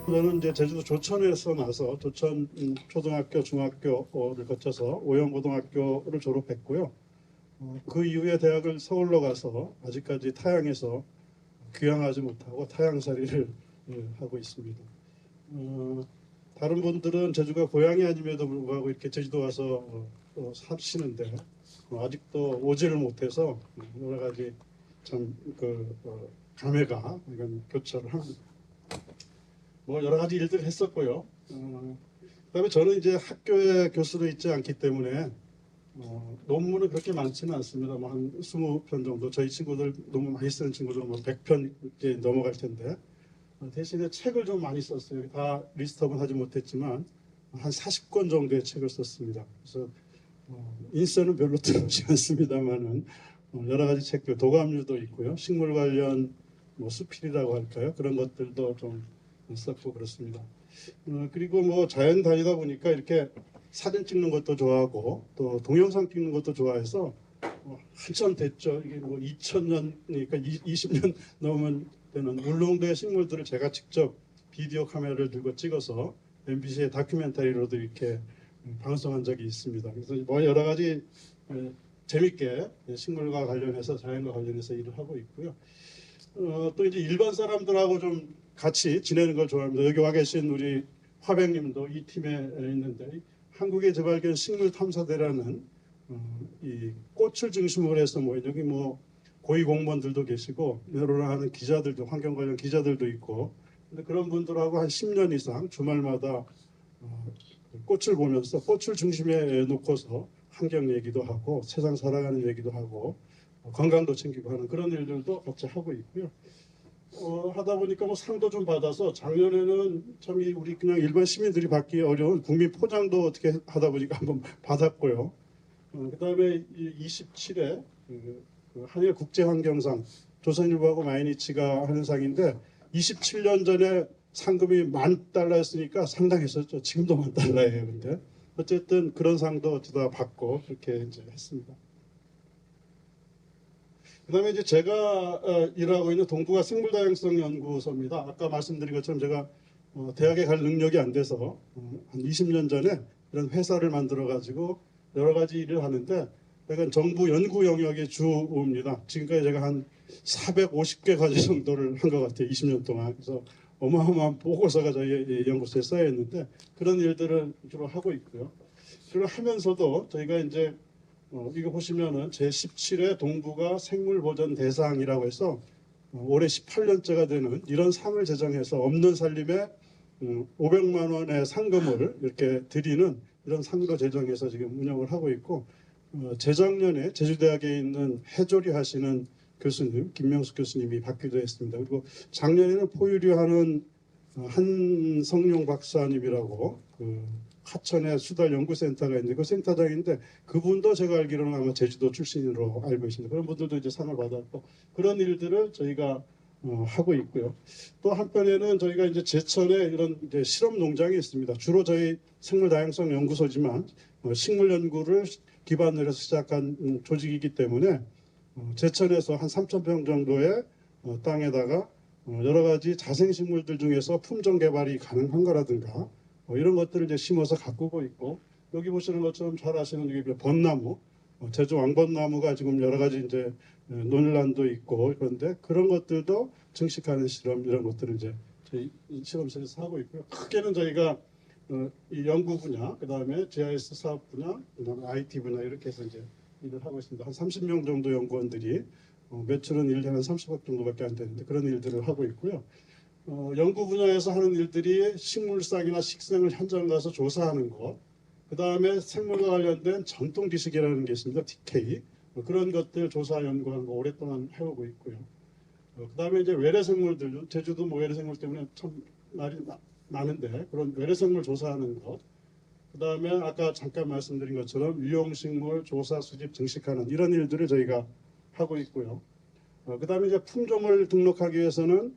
저는 이제 제주도 조천에서 나서 조천 초등학교, 중학교를 거쳐서 오영고등학교를 졸업했고요. 그 이후에 대학을 서울로 가서 아직까지 타향에서 귀향하지 못하고 타향살이를 하고 있습니다. 다른 분들은 제주가 고향이 아님에도 불구하고 이렇게 제주도 와서 사시는데 아직도 오지를 못해서 여러 가지 참그 감회가 이건 교차를 합니다. 뭐 여러 가지 일들을 했었고요. 그다음에 저는 이제 학교에 교수로 있지 않기 때문에 논문은 그렇게 많지는 않습니다. 뭐 한 20편 정도. 저희 친구들 논문 많이 쓰는 친구들은 뭐 100편 이렇게 넘어갈 텐데 대신에 책을 좀 많이 썼어요. 다 리스트업은 하지 못했지만 한 40권 정도의 책을 썼습니다. 그래서 인쇄는 별로 들어오지 않습니다만은 여러 가지 책들, 도감류도 있고요. 식물 관련 뭐 수필이라고 할까요? 그런 것들도 좀 썼고 그렇습니다. 그리고 뭐 자연 다니다 보니까 이렇게 사진 찍는 것도 좋아하고 또 동영상 찍는 것도 좋아해서 한참 됐죠. 이게 뭐 2000년 그러니까 20년 넘은 되는 울릉도의 식물들을 제가 직접 비디오 카메라를 들고 찍어서 MBC의 다큐멘터리로도 이렇게 방송한 적이 있습니다. 그래서 뭐 여러 가지 재밌게 식물과 관련해서 자연과 관련해서 일을 하고 있고요. 또 이제 일반 사람들하고 좀 같이 지내는 걸 좋아합니다. 여기 와 계신 우리 화백님도 이 팀에 있는데 한국의 재발견 식물탐사대라는 이 꽃을 중심으로 해서 뭐 여기 뭐 고위 공무원들도 계시고 여러 하는 기자들도 환경 관련 기자들도 있고 근데 그런 분들하고 한 10년 이상 주말마다 꽃을 보면서 꽃을 중심에 놓고서 환경 얘기도 하고 세상 살아가는 얘기도 하고 건강도 챙기고 하는 그런 일들도 같이 하고 있고요. 하다 보니까 뭐 상도 좀 받아서 작년에는 참 우리 그냥 일반 시민들이 받기 어려운 국민 포장도 어떻게 하다 보니까 한번 받았고요. 그다음에 27회 그 한일 국제환경상 조선일보하고 마이니치가 하는 상인데 27년 전에 상금이 $10,000였으니까 상당했었죠. 지금도 $10,000예요. 근데 어쨌든 그런 상도 어쩌다 받고 그렇게 이제 했습니다. 그다음에 이제 제가 일하고 있는 동북아 생물다양성 연구소입니다. 아까 말씀드린 것처럼 제가 대학에 갈 능력이 안 돼서 한 20년 전에 이런 회사를 만들어 가지고 여러 가지 일을 하는데 약간 정부 연구 영역의 주입니다. 지금까지 제가 한 450개 과제 정도를 한 것 같아요. 20년 동안. 그래서 어마어마한 보고서가 저희 연구소에 쌓여 있는데 그런 일들을 주로 하고 있고요. 그걸 하면서도 저희가 이제 이거 보시면은 제17회 동북아 생물보전 대상이라고 해서 올해 18년째가 되는 이런 상을 제정해서 없는 살림에 500만 원의 상금을 이렇게 드리는 이런 상도 제정해서 지금 운영을 하고 있고 재작년에 제주대학에 있는 해조리 하시는 교수님 김명숙 교수님이 받기도 했습니다. 그리고 작년에는 포유류하는 한성룡 박사님이라고 그 하천에 수달 연구센터가 있는데 그 센터장인데 그분도 제가 알기로는 아마 제주도 출신으로 알고 있습니다. 그런 분들도 이제 상을 받았고 그런 일들을 저희가 하고 있고요. 또 한편에는 저희가 이제 제천에 이런 이제 실험 농장이 있습니다. 주로 저희 생물 다양성 연구소지만 식물 연구를 기반으로 해서 시작한 조직이기 때문에 제천에서 한 3,000평 정도의 땅에다가 여러 가지 자생식물들 중에서 품종 개발이 가능한 거라든가 이런 것들을 이제 심어서 가꾸고 있고 여기 보시는 것처럼 잘 아시는 여기 벚나무, 제주 왕벚나무가 지금 여러 가지 이제 논란도 있고 그런데 그런 것들도 증식하는 실험 이런 것들을 이제 저희 실험실에서 하고 있고요. 크게는 저희가 이 연구 분야, 그 다음에 GIS 사업 분야, 그 다음에 IT 분야 이렇게 해서 이제 일을 하고 있습니다. 한 30명 정도 연구원들이 매출은 1년에 한 30억 정도밖에 안 되는데 그런 일들을 하고 있고요. 연구 분야에서 하는 일들이 식물상이나 식생을 현장 가서 조사하는 것, 그 다음에 생물과 관련된 전통 지식이라는 게 있습니다. TK 그런 것들 조사 연구하는 거 오랫동안 해오고 있고요. 그 다음에 이제 외래생물들, 제주도 뭐 외래생물 때문에 참 말이 많은데 그런 외래생물 조사하는 것, 그 다음에 아까 잠깐 말씀드린 것처럼 유용식물 조사 수집 증식하는 이런 일들을 저희가 하고 있고요. 그 다음에 이제 품종을 등록하기 위해서는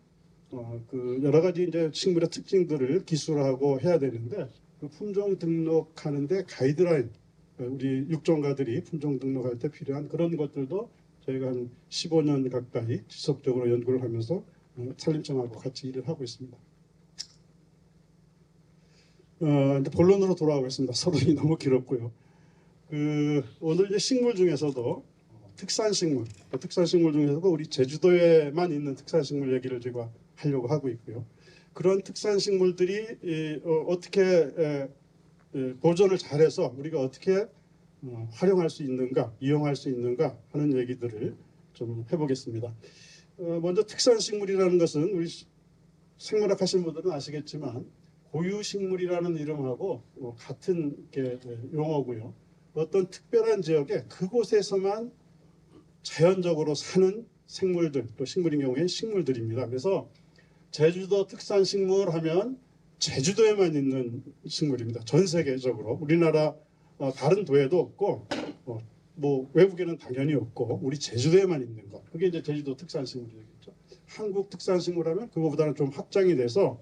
그 여러 가지 이제 식물의 특징들을 기술하고 해야 되는데 그 품종 등록하는데 가이드라인 우리 육종가들이 품종 등록할 때 필요한 그런 것들도 저희가 한 15년 가까이 지속적으로 연구를 하면서 산림청하고 같이 일을 하고 있습니다. 이제 본론으로 돌아오겠습니다. 서론이 너무 길었고요. 오늘 이제 식물 중에서도 특산식물, 특산식물 중에서도 우리 제주도에만 있는 특산식물 얘기를 제가 하려고 하고 있고요. 그런 특산식물들이 어떻게 보존을 잘해서 우리가 어떻게 활용할 수 있는가, 이용할 수 있는가 하는 얘기들을 좀 해보겠습니다. 먼저 특산식물이라는 것은 우리 생물학 하시는 분들은 아시겠지만 고유식물이라는 이름하고 같은 용어고요. 어떤 특별한 지역에 그곳에서만 자연적으로 사는 생물들, 또 식물인 경우에 식물들입니다. 그래서 제주도 특산식물 하면 제주도에만 있는 식물입니다. 전 세계적으로 우리나라 다른 도에도 없고 뭐 외국에는 당연히 없고 우리 제주도에만 있는 것. 그게 이제 제주도 특산식물이겠죠. 한국 특산식물하면 그거보다는 좀 확장이 돼서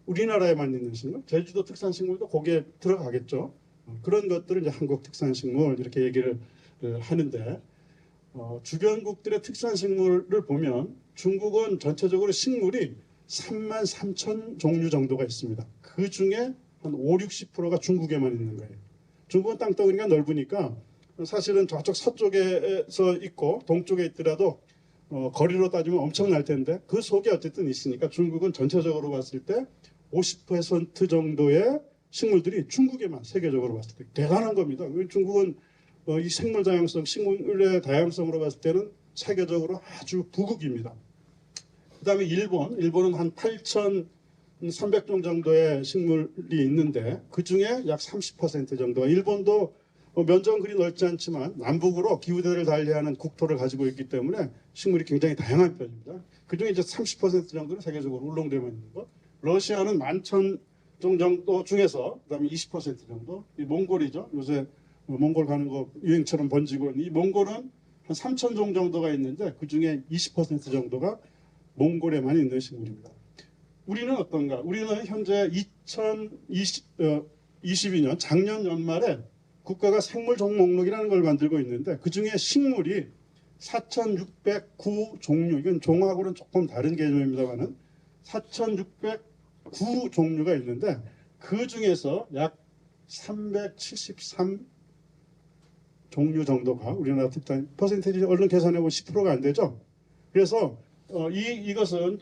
우리나라에만 있는 식물, 제주도 특산식물도 거기에 들어가겠죠. 그런 것들을 이제 한국 특산식물 이렇게 얘기를 하는데 주변국들의 특산식물을 보면 중국은 전체적으로 식물이 33,000 종류 정도가 있습니다. 그 중에 한 5, 60%가 중국에만 있는 거예요. 중국은 땅덩어리가 넓으니까 사실은 저쪽 서쪽에서 있고 동쪽에 있더라도 거리로 따지면 엄청날 텐데 그 속에 어쨌든 있으니까 중국은 전체적으로 봤을 때 50% 정도의 식물들이 중국에만 세계적으로 봤을 때 대단한 겁니다. 중국은 이 생물 다양성, 식물의 다양성으로 봤을 때는 세계적으로 아주 부국입니다. 그다음에 일본은 한 8,300종 정도의 식물이 있는데 그 중에 약 30% 정도가 일본도 면적은 그리 넓지 않지만 남북으로 기후대를 달리하는 국토를 가지고 있기 때문에 식물이 굉장히 다양한 편입니다. 그 중에 이제 30% 정도는 세계적으로 울렁대만 있는 것. 러시아는 11,000종 정도 중에서 그다음에 20% 정도. 이 몽골이죠. 요새 몽골 가는 거 유행처럼 번지고 있는 이 몽골은 한 3,000종 정도가 있는데 그 중에 20% 정도가 몽골에만 있는 식물입니다. 우리는 어떤가? 우리는 현재 2022년 작년 연말에 국가가 생물 종목록이라는 걸 만들고 있는데 그 중에 식물이 4,609 종류, 이건 종하고는 조금 다른 개념입니다만은 4,609 종류가 있는데 그 중에서 약 373 종류 정도가 우리나라 특단 퍼센테이지 얼른 계산해 보면 10%가 안 되죠. 그래서 이것은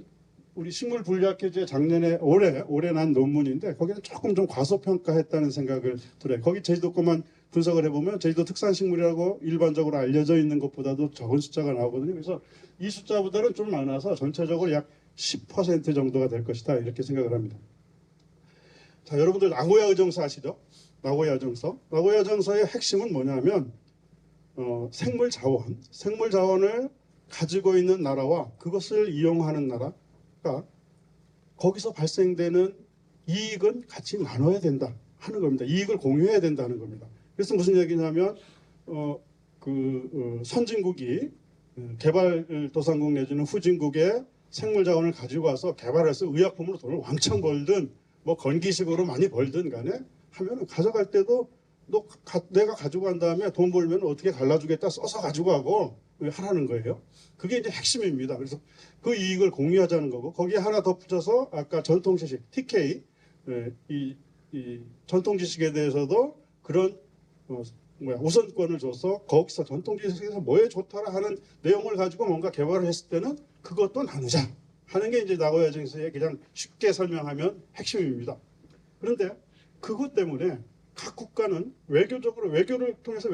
우리 식물 분류학회제 작년에 올해 난 논문인데 거기는 조금 좀 과소평가했다는 생각을 들어요. 거기 제주도 것만 분석을 해보면 제주도 특산식물이라고 일반적으로 알려져 있는 것보다도 적은 숫자가 나오거든요. 그래서 이 숫자보다는 좀 많아서 전체적으로 약 10% 정도가 될 것이다 이렇게 생각을 합니다. 자, 여러분들 나고야 의정서 아시죠? 나고야 의정서의 핵심은 뭐냐면 생물 자원을 가지고 있는 나라와 그것을 이용하는 나라가 거기서 발생되는 이익은 같이 나눠야 된다 하는 겁니다. 이익을 공유해야 된다는 겁니다. 그래서 무슨 얘기냐면 선진국이 개발도상국 내지는 후진국의 생물 자원을 가지고 와서 개발해서 의약품으로 돈을 왕창 벌든 뭐 건기식으로 많이 벌든 간에 하면은 가져갈 때도 내가 가지고 간 다음에 돈 벌면 어떻게 갈라주겠다 써서 가지고 가고 하라는 거예요. 그게 이제 핵심입니다. 그래서 그 이익을 공유하자는 거고 거기에 하나 덧붙여서 아까 전통지식 TK 이 전통지식에 대해서도 그런 우선권을 줘서 거기서 전통지식에서 뭐에 좋다라 하는 내용을 가지고 뭔가 개발을 했을 때는 그것도 나누자 하는 게 이제 나고야 의정서의 그냥 쉽게 설명하면 핵심입니다. 그런데 그것 때문에 각 국가는 외교를 통해서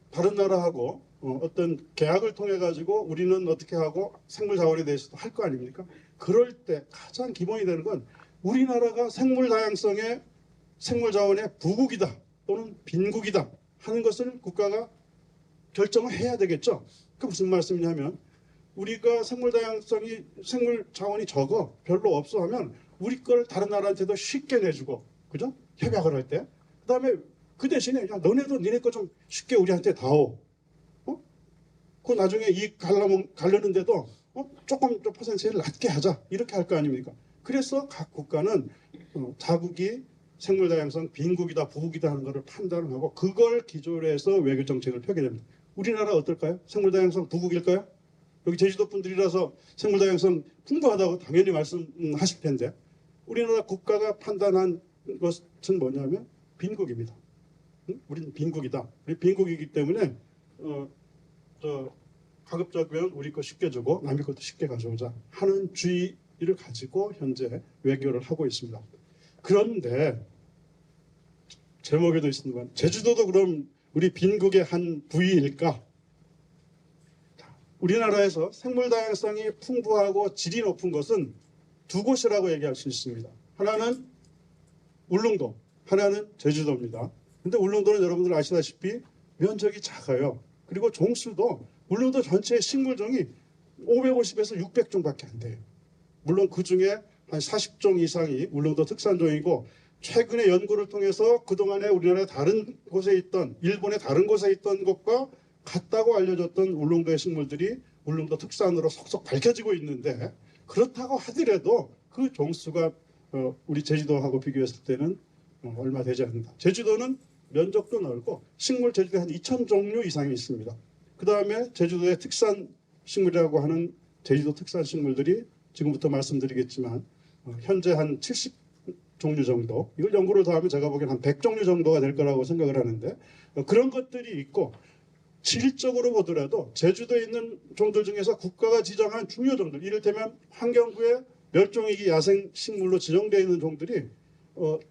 다른 나라하고 어떤 계약을 통해 가지고 우리는 어떻게 하고 생물 자원에 대해서도 할 거 아닙니까? 그럴 때 가장 기본이 되는 건 우리나라가 생물 다양성의 생물 자원의 부국이다 또는 빈국이다 하는 것을 국가가 결정을 해야 되겠죠. 그 무슨 말씀이냐면 우리가 생물 자원이 적어 별로 없어 하면 우리 걸 다른 나라한테도 쉽게 내주고 그죠? 협약을 할 때 그다음에 그 대신에 야 너네도 니네 거 좀 쉽게 우리한테 다오. 그 나중에 이익 가려는데도 조금 좀 퍼센트를 낮게 하자 이렇게 할 거 아닙니까? 그래서 각 국가는 자국이 생물 다양성 빈국이다 부국이다 하는 것을 판단을 하고 그걸 기조로 해서 외교 정책을 펴게 됩니다. 우리나라 어떨까요? 생물 다양성 부국일까요? 여기 제주도 분들이라서 생물 다양성 풍부하다고 당연히 말씀하실 텐데 우리나라 국가가 판단한 것은 뭐냐면 빈국입니다. 우리는 빈국이다. 우리 빈국이기 때문에 가급적이면 우리 거 쉽게 주고 남의 것도 쉽게 가져오자 하는 주의를 가지고 현재 외교를 하고 있습니다. 그런데 제목에도 있는 건 제주도도 그럼 우리 빈국의 한 부위일까? 우리나라에서 생물 다양성이 풍부하고 질이 높은 것은 두 곳이라고 얘기할 수 있습니다. 하나는 울릉도, 하나는 제주도입니다. 근데 울릉도는 여러분들 아시다시피 면적이 작아요. 그리고 종수도 울릉도 전체의 식물종이 550에서 600종밖에 안 돼요. 물론 그 중에 한 40종 이상이 울릉도 특산종이고 최근의 연구를 통해서 그동안에 우리나라 다른 곳에 있던 일본의 다른 곳에 있던 것과 같다고 알려졌던 울릉도의 식물들이 울릉도 특산으로 속속 밝혀지고 있는데 그렇다고 하더라도 그 종수가 우리 제주도하고 비교했을 때는 얼마 되지 않는다. 제주도는 면적도 넓고 식물 제주도에 한 2,000종류 이상이 있습니다. 그 다음에 제주도의 특산 식물이라고 하는 제주도 특산 식물들이 지금부터 말씀드리겠지만 현재 한 70종류 정도, 이걸 연구를 더하면 제가 보기엔 한 100종류 정도가 될 거라고 생각을 하는데 그런 것들이 있고 질적으로 보더라도 제주도에 있는 종들 중에서 국가가 지정한 중요 종들, 이를테면 환경부의 멸종위기 야생식물로 지정되어 있는 종들이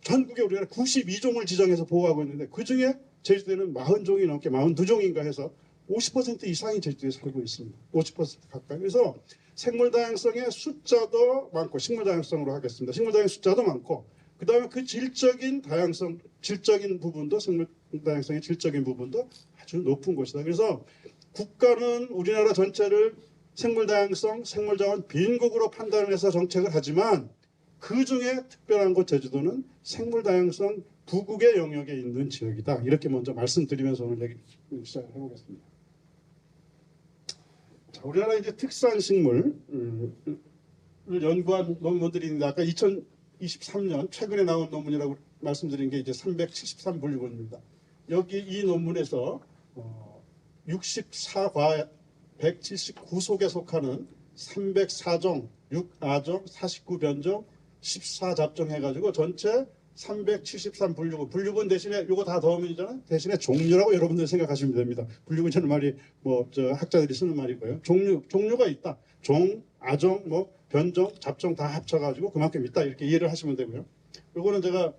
전국에 우리가 92종을 지정해서 보호하고 있는데 그중에 제주도에는 40종이 넘게 42종인가 해서 50% 이상이 제주도에 살고 있습니다. 50% 가까이. 그래서 생물 다양성의 숫자도 많고 식물 다양성으로 하겠습니다. 식물 다양성 숫자도 많고 그 다음에 그 질적인 다양성, 질적인 부분도 생물 다양성의 질적인 부분도 아주 높은 곳이다. 그래서 국가는 우리나라 전체를 생물 다양성, 생물자원 빈국으로 판단을 해서 정책을 하지만 그 중에 특별한 곳 제주도는 생물 다양성 부국의 영역에 있는 지역이다. 이렇게 먼저 말씀드리면서 오늘 얘기 시작해 보겠습니다. 자, 우리나라 이제 특산 식물을 연구한 논문들이 있는데 아까 2023년 최근에 나온 논문이라고 말씀드린 게 이제 373분류본입니다. 여기 이 논문에서 64과 179속에 속하는 304종, 6아종, 49변종, 14잡종 해가지고 전체 373분류본. 분류본 대신에 이거 다 더하면 대신에 종류라고 여러분들 생각하시면 됩니다. 분류본이라는 말이 학자들이 쓰는 말이고요. 종류가 있다. 종, 아종, 변종, 잡종 다 합쳐가지고 그만큼 있다. 이렇게 이해를 하시면 되고요. 요거는 제가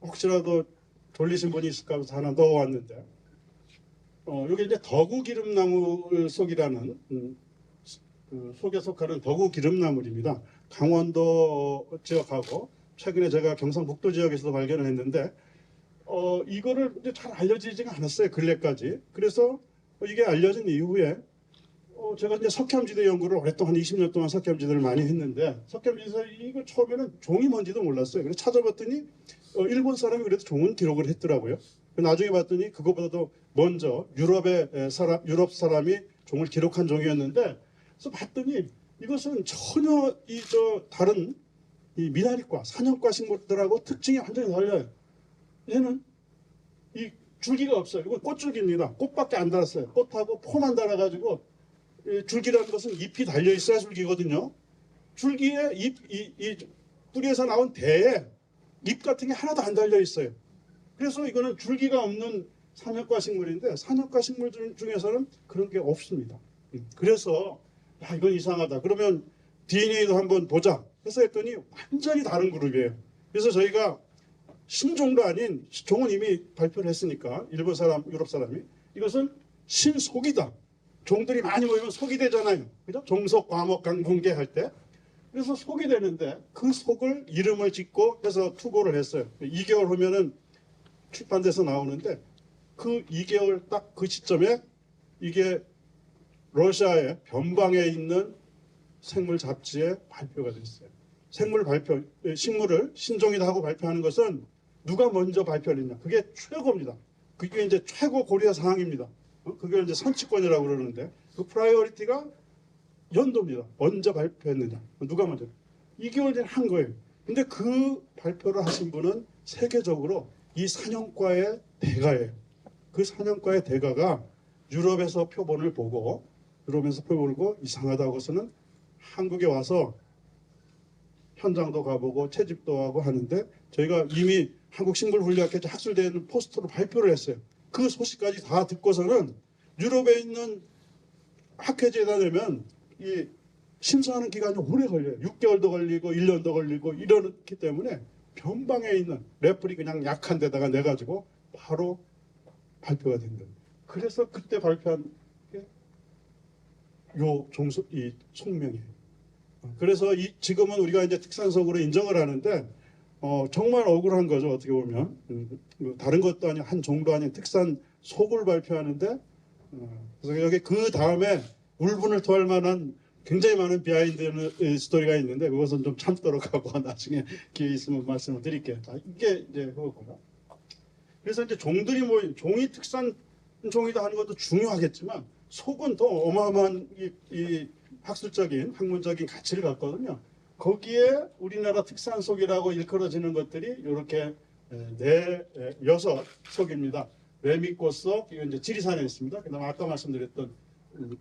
혹시라도 돌리신 분이 있을까 해서 하나 넣어왔는데 이게 이제 더구 기름나무 속이라는 속에 속하는 더구 기름나물입니다. 강원도 지역하고 최근에 제가 경상북도 지역에서도 발견을 했는데 이거를 이제 잘 알려지지가 않았어요. 근래까지. 그래서 이게 알려진 이후에 제가 이제 석회암지대 연구를 오랫동안 20년 동안 석회암지대를 많이 했는데 석회암지대에서 이거 처음에는 종이 뭔지도 몰랐어요. 그래서 찾아봤더니 일본 사람이 그래도 종은 기록을 했더라고요. 나중에 봤더니 그거보다도 먼저 유럽 사람이 종을 기록한 종이었는데 그래서 봤더니 이것은 전혀 다른 이 미나리과, 산염과 식물들하고 특징이 완전히 달라요. 얘는 이 줄기가 없어요. 이건 꽃줄기입니다. 꽃밖에 안 달았어요. 꽃하고 포만 달아가지고 줄기라는 것은 잎이 달려 있어야 줄기거든요. 줄기에 이 뿌리에서 나온 대에 잎 같은 게 하나도 안 달려 있어요. 그래서 이거는 줄기가 없는 산염과 식물인데 산염과 식물 중에서는 그런 게 없습니다. 그래서 이건 이상하다. 그러면 DNA도 한번 보자 해서 했더니 완전히 다른 그룹이에요. 그래서 저희가 신종도 아닌 종은 이미 발표를 했으니까 일본 사람, 유럽 사람이 이것은 신속이다. 종들이 많이 모이면 속이 되잖아요. 그죠? 종속, 과목, 강분계 할 때. 그래서 속이 되는데 그 속을 이름을 짓고 해서 투고를 했어요. 2개월 후면은 출판돼서 나오는데 그 2개월 딱 그 시점에 이게 러시아의 변방에 있는 생물 잡지에 발표가 됐어요. 식물을 신종이다 하고 발표하는 것은 누가 먼저 발표를 했냐. 그게 최고입니다. 그게 이제 최고 고려 사항입니다. 그걸 이제 선취권이라고 그러는데 그 프라이어리티가 연도입니다. 먼저 발표했느냐. 누가 먼저. 2개월 전에 한 거예요. 근데 그 발표를 하신 분은 세계적으로 이 산염과의 대가예요. 그 산염과의 대가가 유럽에서 표본을 보고 이상하다고서는 한국에 와서 현장도 가보고 채집도 하고 하는데 저희가 이미 한국식물분리학회 학술대에 있는 포스터로 발표를 했어요. 그 소식까지 다 듣고서는 유럽에 있는 학회지에다 내면 이 심사하는 기간이 오래 걸려요. 6개월도 걸리고 1년도 걸리고 이렇기 때문에 변방에 있는 레플이 그냥 약한 데다가 내가지고 바로 발표가 된 거예요. 그래서 그때 발표한 게 요 이 송명이에요. 그래서 지금은 우리가 이제 특산석으로 인정을 하는데 정말 억울한 거죠. 어떻게 보면 다른 것도 아닌 한 종도 아닌 특산 속을 발표하는데 그래서 여기 그 다음에 울분을 토할 만한 굉장히 많은 비하인드 스토리가 있는데 그것은 좀 참도록 하고 나중에 기회 있으면 말씀을 드릴게요. 이게 이제 그거고요. 그래서 이제 종들이 종이 특산 종이다 하는 것도 중요하겠지만 속은 더 어마어마한 이 학술적인 학문적인 가치를 갖거든요. 거기에 우리나라 특산 속이라고 일컬어지는 것들이 이렇게 여섯 속입니다. 레미꽃 속, 이건 이제 지리산에 있습니다. 그다음에 아까 말씀드렸던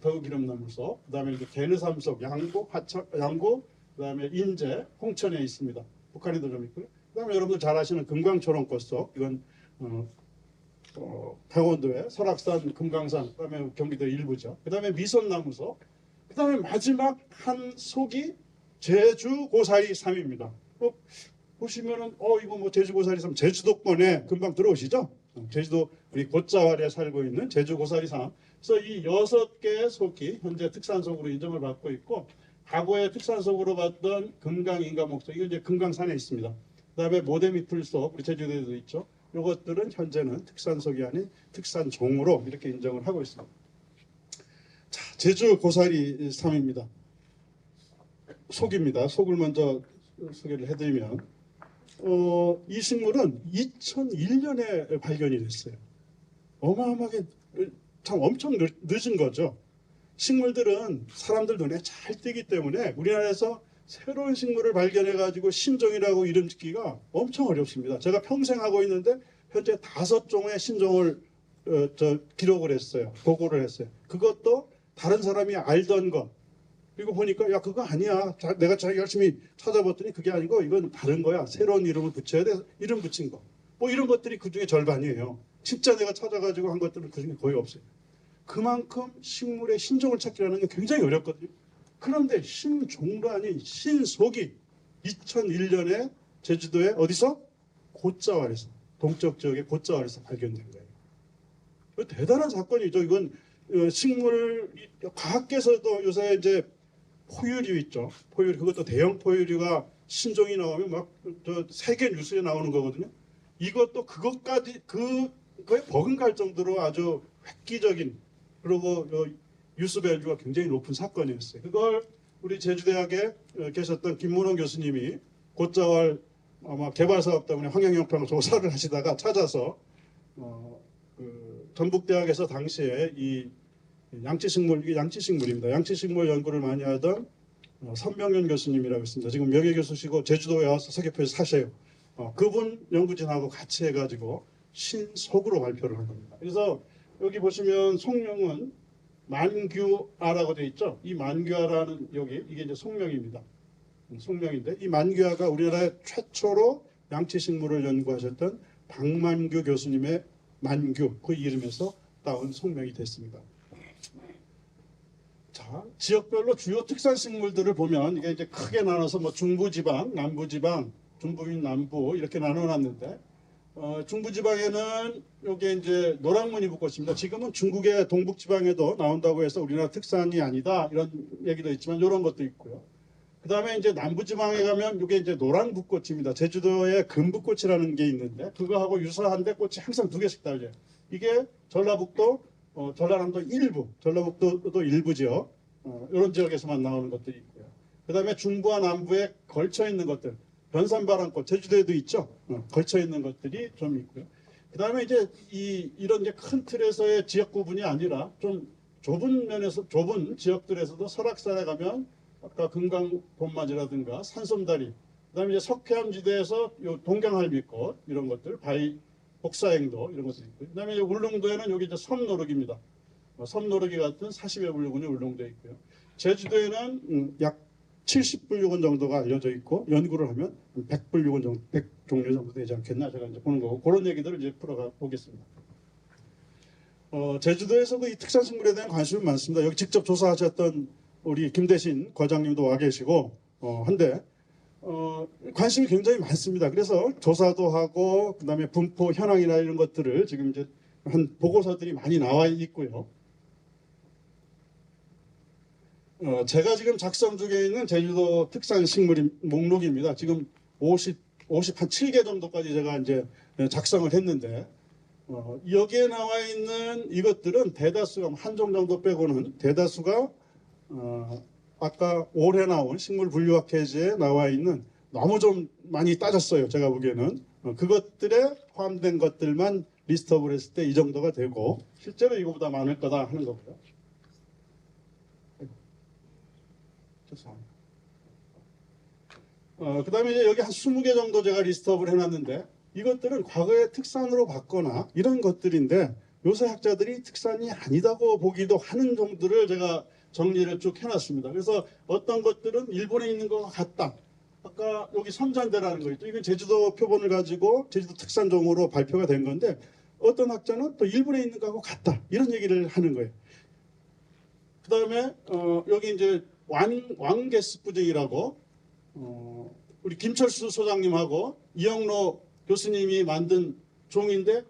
더기름나무 속, 그다음에 이제 개느삼 속, 양구, 그다음에 인제, 홍천에 있습니다. 북한에도 좀 있고요. 그다음에 여러분들 잘 아시는 금강초롱꽃 속, 이건 강원도의 설악산, 금강산, 그다음에 경기도 일부죠. 그다음에 미선나무 속, 그다음에 마지막 한 속이 제주 고사리 섬입니다. 보시면은 이거 뭐 제주 고사리 섬 제주도권에 금방 들어오시죠? 제주도 우리 곶자왈에 살고 있는 제주 고사리 섬. 그래서 이 6개의 속이 현재 특산속으로 인정을 받고 있고 과거에 특산속으로 받던 금강 인가목속 이건 이제 금강산에 있습니다. 그다음에 모데미풀속 우리 제주도에도 있죠. 이것들은 현재는 특산속이 아닌 특산종으로 이렇게 인정을 하고 있습니다. 자, 제주 고사리 섬입니다. 속입니다. 속을 먼저 소개를 해드리면 이 식물은 2001년에 발견이 됐어요. 어마어마하게 참 엄청 늦은 거죠. 식물들은 사람들 눈에 잘 띄기 때문에 우리나라에서 새로운 식물을 발견해가지고 신종이라고 이름 짓기가 엄청 어렵습니다. 제가 평생 하고 있는데 현재 5종의 신종을 기록을 했어요. 보고를 했어요. 그것도 다른 사람이 알던 것. 그리고 보니까 야 그거 아니야. 내가 열심히 찾아봤더니 그게 아니고 이건 다른 거야. 새로운 이름을 붙여야 돼. 이름 붙인 거. 뭐 이런 것들이 그중에 절반이에요. 진짜 내가 찾아가지고 한 것들은 그중에 거의 없어요. 그만큼 식물의 신종을 찾기라는 게 굉장히 어렵거든요. 그런데 신종도 아닌 신속이 2001년에 제주도에 어디서? 곶자왈에서 동쪽 지역의 곶자왈에서 발견된 거예요. 대단한 사건이죠. 이건 식물 과학계에서도 요새 이제 포유류 있죠. 포유류 그것도 대형 포유류가 신종이 나오면 막 세계 뉴스에 나오는 거거든요. 이것도 그것까지 그거에 버금갈 정도로 아주 획기적인 그리고 뉴스 밸류가 굉장히 높은 사건이었어요. 그걸 우리 제주대학에 계셨던 김문홍 교수님이 곶자왈 아마 개발 사업 때문에 환경영향 조사를 하시다가 찾아서 전북대학에서 당시에 이 이게 양치식물입니다. 양치식물 연구를 많이 하던 선명연 교수님이라고 있습니다. 지금 명예교수시고 제주도에 와서 서귀포에서 사셔요. 그분 연구진하고 같이 해가지고 신속으로 발표를 한 겁니다. 그래서 여기 보시면 송명은 만규아라고 되어 있죠. 이 만규아라는 이게 이제 송명입니다. 송명인데 이 만규아가 우리나라의 최초로 양치식물을 연구하셨던 박만규 교수님의 만규 그 이름에서 따온 송명이 됐습니다. 자, 지역별로 주요 특산식물들을 보면 이게 이제 크게 나눠서 뭐 중부지방, 남부지방, 중부민 남부 이렇게 나눠놨는데 중부지방에는 이게 이제 노랑무늬 붓꽃입니다. 지금은 중국의 동북지방에도 나온다고 해서 우리나라 특산이 아니다 이런 얘기도 있지만 이런 것도 있고요. 그 다음에 이제 남부지방에 가면 이게 이제 노랑붓꽃입니다. 제주도에 금붓꽃이라는 게 있는데 그거하고 유사한데 꽃이 항상 2개씩 달려요. 이게 전라북도, 전라남도 일부, 전라북도도 일부죠. 이런 지역에서만 나오는 것들이 있고요. 그 다음에 중부와 남부에 걸쳐 있는 것들, 변산바람꽃, 제주도에도 있죠. 걸쳐 있는 것들이 좀 있고요. 그 다음에 이제 이런 이제 큰 틀에서의 지역 구분이 아니라 좀 좁은 면에서, 좁은 지역들에서도 설악산에 가면 아까 금강 봄맞이라든가 산솜다리, 그다음에 이제 석회암지대에서 요 동경할미꽃 이런 것들, 바위 복사행도 이런 것들이 있고요. 그다음에 이제 울릉도에는 여기 이제 섬노르기입니다. 섬노르기 같은 40여 불군이 울릉도에 있고요. 제주도에는 약 70분류군 정도가 알려져 있고 연구를 하면 100분류군 정도, 100종류 정도 되지 않겠나 제가 이제 보는 거고 그런 얘기들을 이제 풀어가 보겠습니다. 제주도에서도 이 특산식물에 대한 관심이 많습니다. 여기 직접 조사하셨던 우리 김대신 과장님도 와 계시고 한데 관심이 굉장히 많습니다. 그래서 조사도 하고 그다음에 분포 현황이나 이런 것들을 지금 이제 한 보고서들이 많이 나와 있고요. 제가 지금 작성 중에 있는 제주도 특산식물 목록입니다. 지금 57개 정도까지 제가 이제 작성을 했는데 여기에 나와 있는 이것들은 대다수가 한 종 정도 빼고는 대다수가 아까 올해 나온 식물 분류학 계제에 나와 있는 너무 좀 많이 따졌어요. 제가 보기에는 그것들에 포함된 것들만 리스트업을 했을 때 이 정도가 되고 실제로 이거보다 많을 거다 하는 거고요. 죄송합니다. 그 다음에 이제 여기 한 20개 정도 제가 리스트업을 해놨는데 이것들은 과거의 특산으로 봤거나 이런 것들인데 요새 학자들이 특산이 아니다고 보기도 하는 정도를 제가 정리를 쭉 해놨습니다. 그래서 어떤 것들은 일본에 있는 것 같다. 아까 여기 선잔대라는 거 있죠. 이건 제주도 표본을 가지고 제주도 특산종으로 발표가 된 건데 어떤 학자는 또 일본에 있는 거하고 같다. 이런 얘기를 하는 거예요. 그 다음에 여기 이제 왕개스푸쟁이라고 우리 김철수 소장님하고 이영로 교수님이 만든 종인데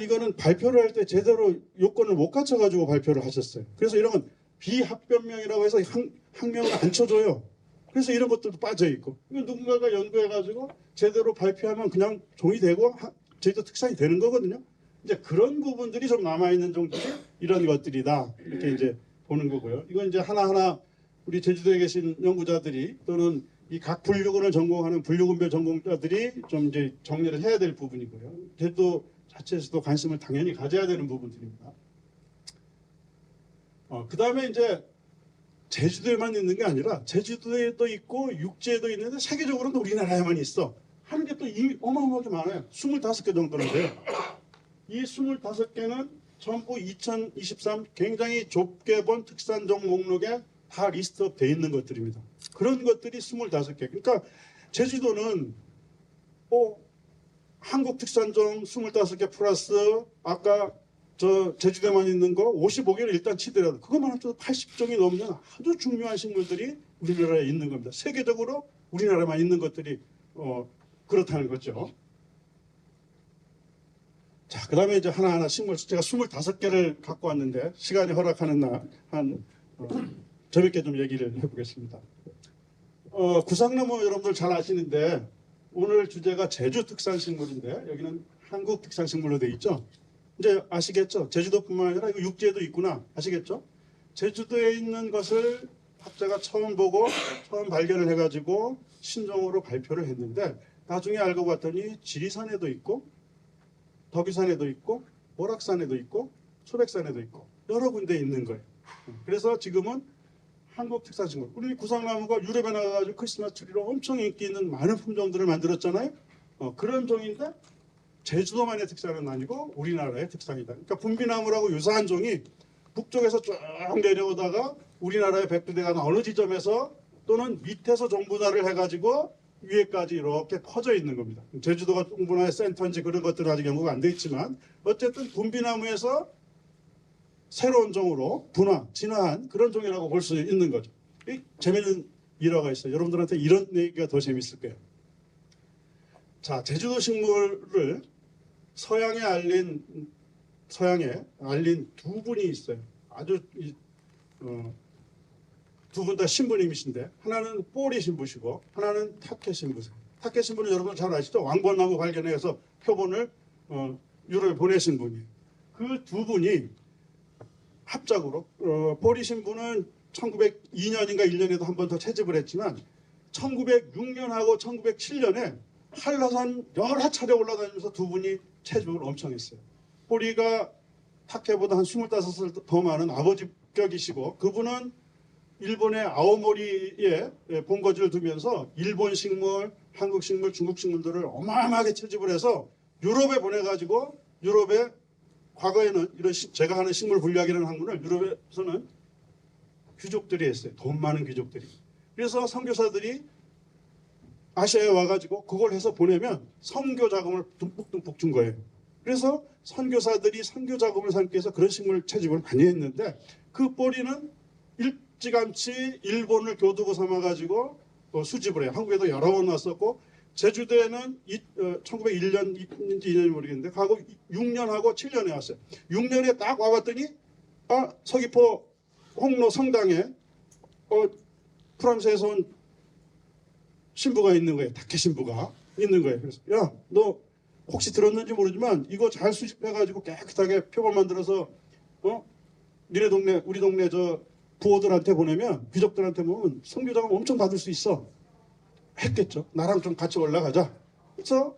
이거는 발표를 할 때 제대로 요건을 못 갖춰가지고 발표를 하셨어요. 그래서 이런 건 비합변명이라고 해서 학명을 안 쳐줘요. 그래서 이런 것들도 빠져있고 이거 누군가가 연구해가지고 제대로 발표하면 그냥 종이 되고 제주도 특산이 되는 거거든요. 이제 그런 부분들이 좀 남아있는 종들이 이런 것들이다. 이렇게 이제 보는 거고요. 이건 이제 하나하나 우리 제주도에 계신 연구자들이 또는 이 각 분류군을 전공하는 분류군별 전공자들이 좀 이제 정리를 해야 될 부분이고요. 제주도 자체에서도 관심을 당연히 가져야 되는 부분들입니다. 그 다음에 이제 제주도에만 있는 게 아니라 제주도에도 있고 육지에도 있는데 세계적으로도 우리나라에만 있어. 하는 게 또 이미 어마어마하게 많아요. 25개 정도인데요. 이 25개는 전부 2023 굉장히 좁게 본 특산종 목록에 다 리스트업 돼 있는 것들입니다. 그런 것들이 25개. 그러니까 제주도는 한국 특산종 25개 플러스 아까 저 제주도에만 있는 거 55개를 일단 치더라도 그것만 합쳐도 80종이 넘는 아주 중요한 식물들이 우리나라에 있는 겁니다. 세계적으로 우리나라에만 있는 것들이 그렇다는 거죠. 자, 그 다음에 이제 하나하나 식물 제가 25개를 갖고 왔는데 시간이 허락하는 날 재밌게 좀 얘기를 해보겠습니다. 구상나무 여러분들 잘 아시는데 오늘 주제가 제주 특산식물인데 여기는 한국 특산식물로 되어 있죠. 이제 아시겠죠? 제주도뿐만 아니라 이거 육지에도 있구나 아시겠죠? 제주도에 있는 것을 학자가 처음 보고 처음 발견을 해가지고 신종으로 발표를 했는데 나중에 알고 봤더니 지리산에도 있고 덕유산에도 있고 오락산에도 있고 소백산에도 있고 여러 군데에 있는 거예요. 그래서 지금은 한국 특산식물. 우리 구상나무가 유럽에 나가가지고 크리스마스 트리로 엄청 인기 있는 많은 품종들을 만들었잖아요. 그런 종인데 제주도만의 특산은 아니고 우리나라의 특산이다. 그러니까 분비나무라고 유사한 종이 북쪽에서 쭉 내려오다가 우리나라의 백두대간 어느 지점에서 또는 밑에서 종분화를 해가지고 위에까지 이렇게 퍼져 있는 겁니다. 제주도가 종분화의 센터인지 그런 것들은 아직 연구가 안 돼 있지만 어쨌든 분비나무에서 새로운 종으로 진화한 그런 종이라고 볼 수 있는 거죠. 재미있는 일화가 있어요. 여러분들한테 이런 얘기가 더 재밌을 거예요. 자, 제주도 식물을 서양에 알린 두 분이 있어요. 아주 두 분 다 신부님이신데 하나는 뽀리 신부시고 하나는 타케 신부세요. 타케 신부는 여러분 잘 아시죠? 왕벚나무 발견해서 표본을 유럽에 보내신 분이에요. 그 두 분이 합작으로 뽀리 신부는 1902년인가 1년에도 한 번 더 채집을 했지만 1906년하고 1907년에 한라산 여러 차례 올라다니면서 두 분이 채집을 엄청 했어요. 뽀리가 타케보다 한 25살 더 많은 아버지격이시고 그분은 일본의 아오모리에 본거지를 두면서 일본 식물, 한국 식물, 중국 식물들을 어마어마하게 채집을 해서 유럽에 보내가지고 유럽에 과거에는 이런 제가 하는 식물 분류학이라는 학문을 유럽에서는 귀족들이 했어요. 돈 많은 귀족들이. 그래서 선교사들이 아시아에 와가지고 그걸 해서 보내면 선교 자금을 듬뿍듬뿍 준 거예요. 그래서 선교사들이 선교 자금을 삼기 위해서 그런 식물 채집을 많이 했는데 그 뿌리는 일찌감치 일본을 교두보 삼아가지고 수집을 해요. 한국에도 여러 번 왔었고 제주도에는 1901년인지 2년인지 모르겠는데 하고 6년하고 7년에 왔어요. 6년에 딱 와봤더니 서귀포 홍로 성당에 프랑스에서 온 신부가 있는 거예요. 다케 신부가 있는 거예요. 그래서 야, 너 혹시 들었는지 모르지만 이거 잘 수집해가지고 깨끗하게 표본 만들어서 니네 동네 우리 동네 저 부호들한테 보내면 귀족들한테 보면 선교자금 엄청 받을 수 있어. 했겠죠. 나랑 좀 같이 올라가자. 그래서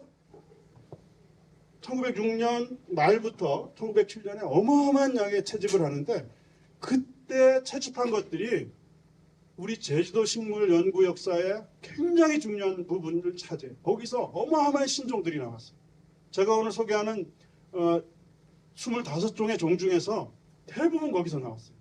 1906년 말부터 1907년에 어마어마한 양의 채집을 하는데 그때 채집한 것들이 우리 제주도 식물 연구 역사에 굉장히 중요한 부분을 차지해요. 거기서 어마어마한 신종들이 나왔어요. 제가 오늘 소개하는 25종의 종 중에서 대부분 거기서 나왔어요.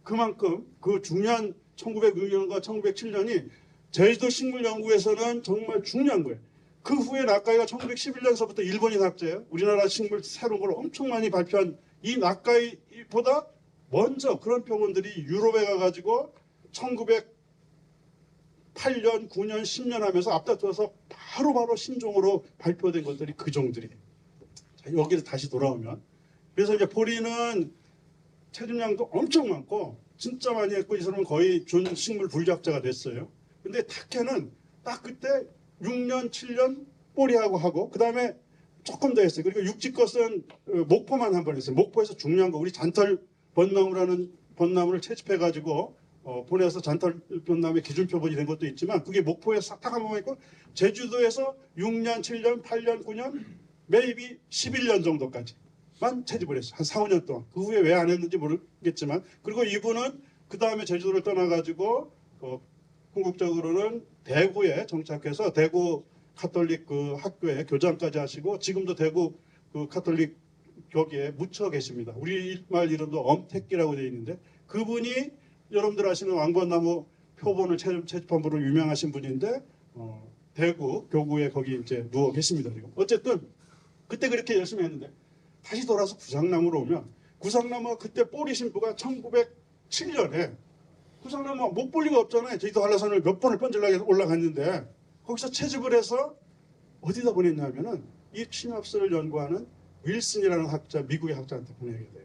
그만큼 그 중요한 1906년과 1907년이 제주도 식물 연구에서는 정말 중요한 거예요. 그 후에 나카이가 1911년서부터 일본인 학자예요. 우리나라 식물 새로운 걸 엄청 많이 발표한 이 나카이보다 먼저 그런 표본들이 유럽에 가가지고 1908년, 9년, 10년 하면서 앞다퉈서 바로바로 신종으로 발표된 것들이 그 종들이에요. 자, 여기를 다시 돌아오면 그래서 이제 보리는 채집량도 엄청 많고 진짜 많이 했고 이 사람은 거의 준식물 분류학자가 됐어요. 근데 타케는 딱 그때 6년, 7년 보리하고 하고 그 다음에 조금 더 했어요. 그리고 육지 것은 목포만 한 번 했어요. 목포에서 중요한 거 우리 잔털 벚나무라는 벚나무를 채집해가지고 보내서 잔털 벚나무의 기준 표본이 된 것도 있지만 그게 목포에서 딱 한 번만 있고 제주도에서 6년, 7년, 8년, 9년 매입이 11년 정도까지만 채집을 했어요. 한 4, 5년 동안. 그 후에 왜 안 했는지 모르겠지만 그리고 이분은 그 다음에 제주도를 떠나가지고 궁극적으로는 대구에 정착해서 대구 카톨릭 그 학교에 교장까지 하시고 지금도 대구 그 카톨릭 교기에 묻혀 계십니다. 우리말 이름도 엄택기라고 되어 있는데 그분이 여러분들 아시는 왕벚나무 표본을 채집한 분으로 유명하신 분인데 대구 교구에 거기 이제 누워 계십니다. 지금. 어쨌든 그때 그렇게 열심히 했는데 다시 돌아서 구상나무로 오면 구상나무가 그때 뿌리 신부가 1907년에 구상나무가 못 볼 리가 없잖아요. 제주도 한라산을 몇 번을 뻔질나게 올라갔는데 거기서 채집을 해서 어디다 보냈냐면은 이 침엽수를 연구하는 윌슨이라는 학자, 미국의 학자한테 보내게 돼요.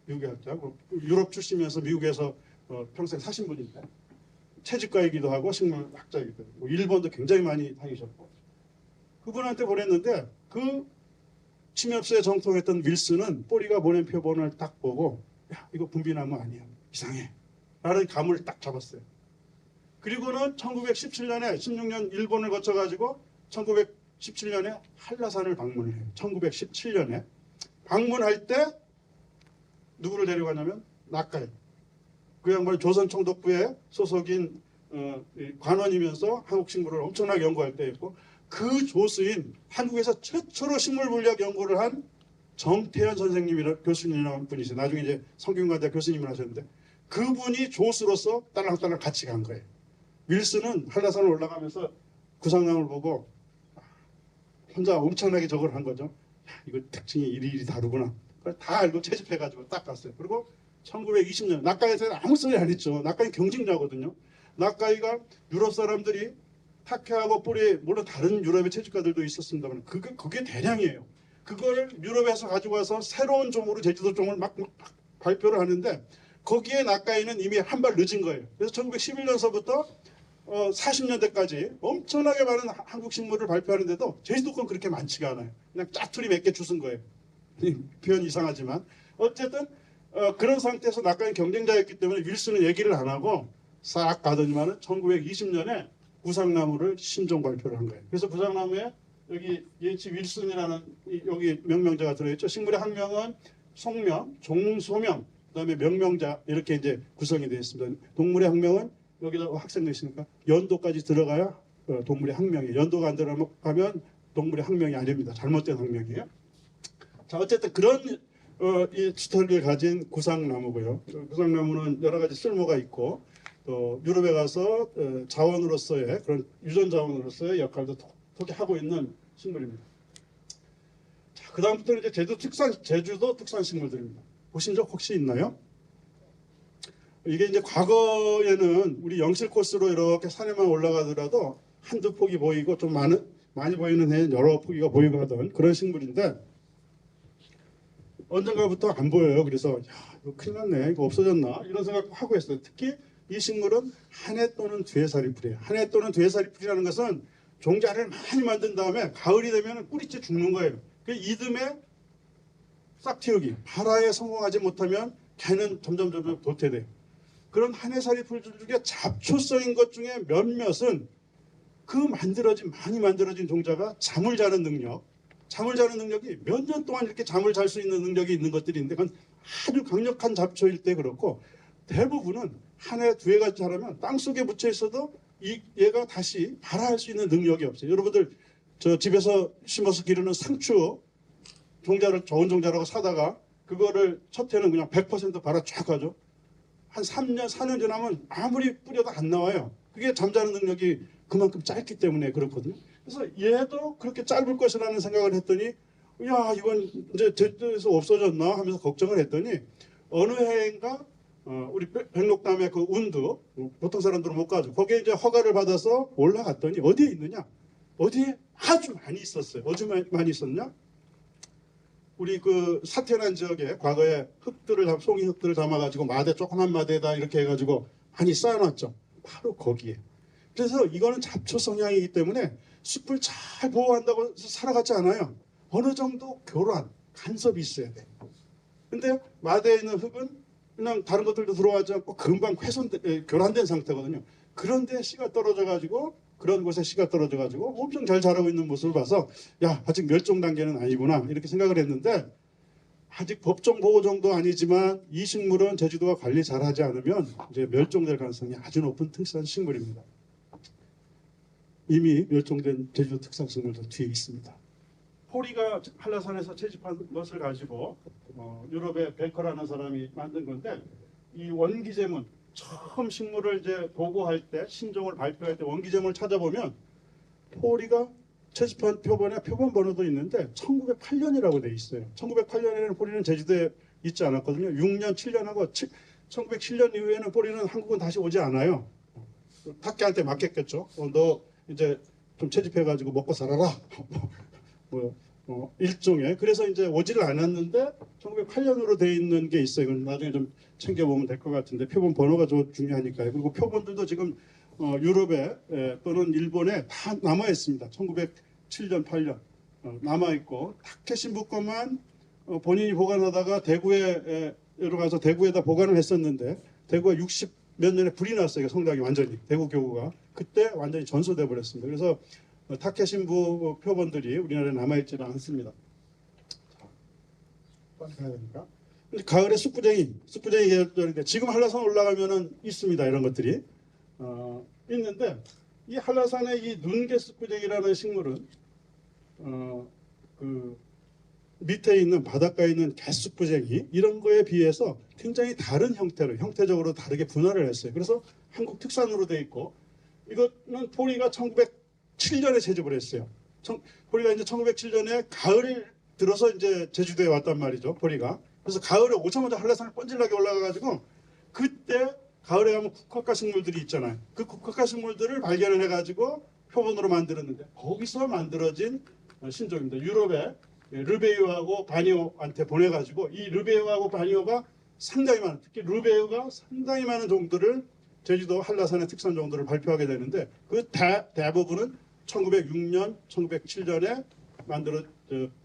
미국의 학자, 유럽 출신이면서 미국에서 평생 사신 분인데 채집가이기도 하고 식물학자이기도 하고 일본도 굉장히 많이 다니셨고 그분한테 보냈는데 그 침엽수에 정통했던 윌슨은 뿌리가 보낸 표본을 딱 보고 야 이거 분비나무 아니야 이상해 라는 감을 딱 잡았어요. 그리고는 1917년에 16년 일본을 거쳐가지고 1917년에 한라산을 방문을 해요. 1917년에 방문할 때 누구를 데려가냐면 나카이. 그 양반이 조선총독부의 소속인 관원이면서 한국 식물을 엄청나게 연구할 때였고 그 조수인 한국에서 최초로 식물 분리학 연구를 한 정태현 선생님이라는 교수님이라는 분이세요. 나중에 이제 성균관대 교수님을 하셨는데 그분이 조수로서 딸랑딸랑 같이 간 거예요. 윌슨은 한라산을 올라가면서 구상나무를 보고 혼자 엄청나게 저걸 한 거죠. 야, 이거 특징이 이리 다르구나. 다 알고 채집해가지고 딱 갔어요. 그리고 1920년 나카이에서는 아무 소리 안 했죠. 나카이 경쟁자거든요. 나카이가 유럽 사람들이 타케하고 뿌리 물론 다른 유럽의 채집가들도 있었습니다만 그게 대량이에요. 그걸 유럽에서 가지고 와서 새로운 종으로 제주도 종을 막 발표를 하는데 거기에 나카이는 이미 한 발 늦은 거예요. 그래서 1911년서부터 40년대까지 엄청나게 많은 한국 식물을 발표하는데도 제주도 건 그렇게 많지가 않아요. 그냥 짜투리 몇 개 주순 거예요. 표현 이상하지만 어쨌든 그런 상태에서 나카이 경쟁자였기 때문에 윌슨은 얘기를 안 하고 싹 가더니만은 1920년에 구상나무를 신종 발표를 한 거예요. 그래서 구상나무에 여기 예치 윌슨이라는 여기 명명자가 들어있죠. 식물의 학명은 속명, 종소명, 그다음에 명명자 이렇게 이제 구성이 되어 있습니다. 동물의 학명은 여기다 학생도 있으니까 연도까지 들어가야 동물의 학명이에요. 연도가 안 들어가면 동물의 학명이 아닙니다. 잘못된 학명이에요. 자 어쨌든 그런 이 스토리를 가진 구상나무고요. 구상나무는 여러 가지 쓸모가 있고 또 유럽에 가서 자원으로서의 그런 유전 자원으로서의 역할도 톡톡히 하고 있는 식물입니다. 자, 그 다음부터는 이제 제주도 특산 식물들입니다. 보신 적 혹시 있나요? 이게 이제 과거에는 우리 영실 코스로 이렇게 산에만 올라가더라도 한두 폭이 보이고 좀 많이 보이는 해엔 여러 포기가 보이고 하던 그런 식물인데 언젠가부터 안 보여요. 그래서 야, 이거 큰일 났네. 이거 없어졌나? 이런 생각 하고 있어요. 특히 이 식물은 한 해 또는 뒤에살이 풀이에요. 한 해 또는 뒤에살이 풀이라는 것은 종자를 많이 만든 다음에 가을이 되면 뿌리째 죽는 거예요. 그 이듬해 싹틔우기, 발화에 성공하지 못하면 걔는 점점 도태돼요. 그런 한 해살이 풀들 중에 잡초성인 것 중에 몇몇은 그 많이 만들어진 종자가 잠을 자는 능력이 몇 년 동안 이렇게 잠을 잘 수 있는 능력이 있는 것들이 있는데 그건 아주 강력한 잡초일 때 그렇고 대부분은 한 해, 두 해가 자라면 땅속에 묻혀 있어도 얘가 다시 발화할 수 있는 능력이 없어요. 여러분들 저 집에서 심어서 기르는 상추 종자를 좋은 종자라고 사다가 그거를 첫 해는 그냥 100% 발화 쫙 하죠. 한 3년, 4년 지나면 아무리 뿌려도 안 나와요. 그게 잠자는 능력이 그만큼 짧기 때문에 그렇거든요. 그래서 얘도 그렇게 짧을 것이라는 생각을 했더니 야 이건 이제 제주도에서 없어졌나 하면서 걱정을 했더니 어느 해인가 우리 백록담의 그 운두 보통 사람들은 못 가죠. 거기에 이제 허가를 받아서 올라갔더니 어디에 있느냐? 어디에 아주 많이 있었어요. 어디 많이 있었냐? 우리 그 사태난 지역에 과거에 송이 흙들을 담아가지고 조그만 마대에다 이렇게 해가지고 많이 쌓아놨죠. 바로 거기에. 그래서 이거는 잡초 성향이기 때문에 숲을 잘 보호한다고 해서 살아가지 않아요. 어느 정도 간섭이 있어야 돼요. 근데 마대에 있는 흙은 그냥 다른 것들도 들어가지 않고 금방 교란된 상태거든요. 그런데 씨가 떨어져가지고 그런 곳에 씨가 떨어져가지고 엄청 잘 자라고 있는 모습을 봐서 야 아직 멸종 단계는 아니구나 이렇게 생각을 했는데 아직 법정 보호 정도 아니지만 이 식물은 제주도가 관리 잘하지 않으면 이제 멸종될 가능성이 아주 높은 특산 식물입니다. 이미 멸종된 제주도 특산 식물도 뒤에 있습니다. 포리가 한라산에서 채집한 것을 가지고 유럽의 베커라는 사람이 만든 건데 이 원기제문 처음 식물을 이제 보고할 때 신종을 발표할 때 원기제문을 찾아보면 포리가 채집한 표본에 표본 번호도 있는데 1908년이라고 돼 있어요. 1908년에는 포리는 제주도에 있지 않았거든요. 6년, 7년하고 1907년 이후에는 포리는 한국은 다시 오지 않아요. 탁계한테 맡겼겠죠. 너 이제 좀 채집해가지고 먹고 살아라. 일종의 그래서 이제 오지를 않았는데 1908년으로 돼 있는 게 있어요. 이건 나중에 좀 챙겨보면 될 것 같은데 표본 번호가 좀 중요하니까요. 그리고 표본들도 지금 유럽에 또는 일본에 다 남아 있습니다. 1907년, 8년 남아 있고 타케신부 것만 본인이 보관하다가 대구에 가서 대구에다 보관을 했었는데 대구가 60 몇 년에 불이 났어요. 성당이 완전히 대구 교구가 그때 완전히 전소돼 버렸습니다. 그래서 타케신부 표본들이 우리나라에 남아있지는 않습니다. 자, 빨리 가야 되니까. 근데 가을에 숯부쟁이 계절인데 지금 한라산 올라가면은 있습니다. 이런 것들이 있는데 이 한라산의 이 눈개 숯부쟁이라는 식물은 그 밑에 있는 바닷가에 있는 개숯부쟁이 이런 거에 비해서 굉장히 다른 형태적으로 다르게 분화를 했어요. 그래서 한국 특산으로 돼 있고 이거는 포리가 1907년에 채집을 했어요. 포리가 이제 1907년에 가을 들어서 이제 제주도에 왔단 말이죠. 포리가. 그래서 가을에 오자마자 한라산을 뻔질나게 올라가가지고 그때 가을에 가면 국화과 식물들이 있잖아요. 그 국화과 식물들을 발견을 해가지고 표본으로 만들었는데 거기서 만들어진 신종입니다. 유럽에 르베이오하고 바니오한테 보내가지고 이 르베이오하고 바니오가 상당히 많은 특히 르베이오가 상당히 많은 종들을 제주도 한라산의 특산 종들을 발표하게 되는데 그 대부분은 1906년, 1907년에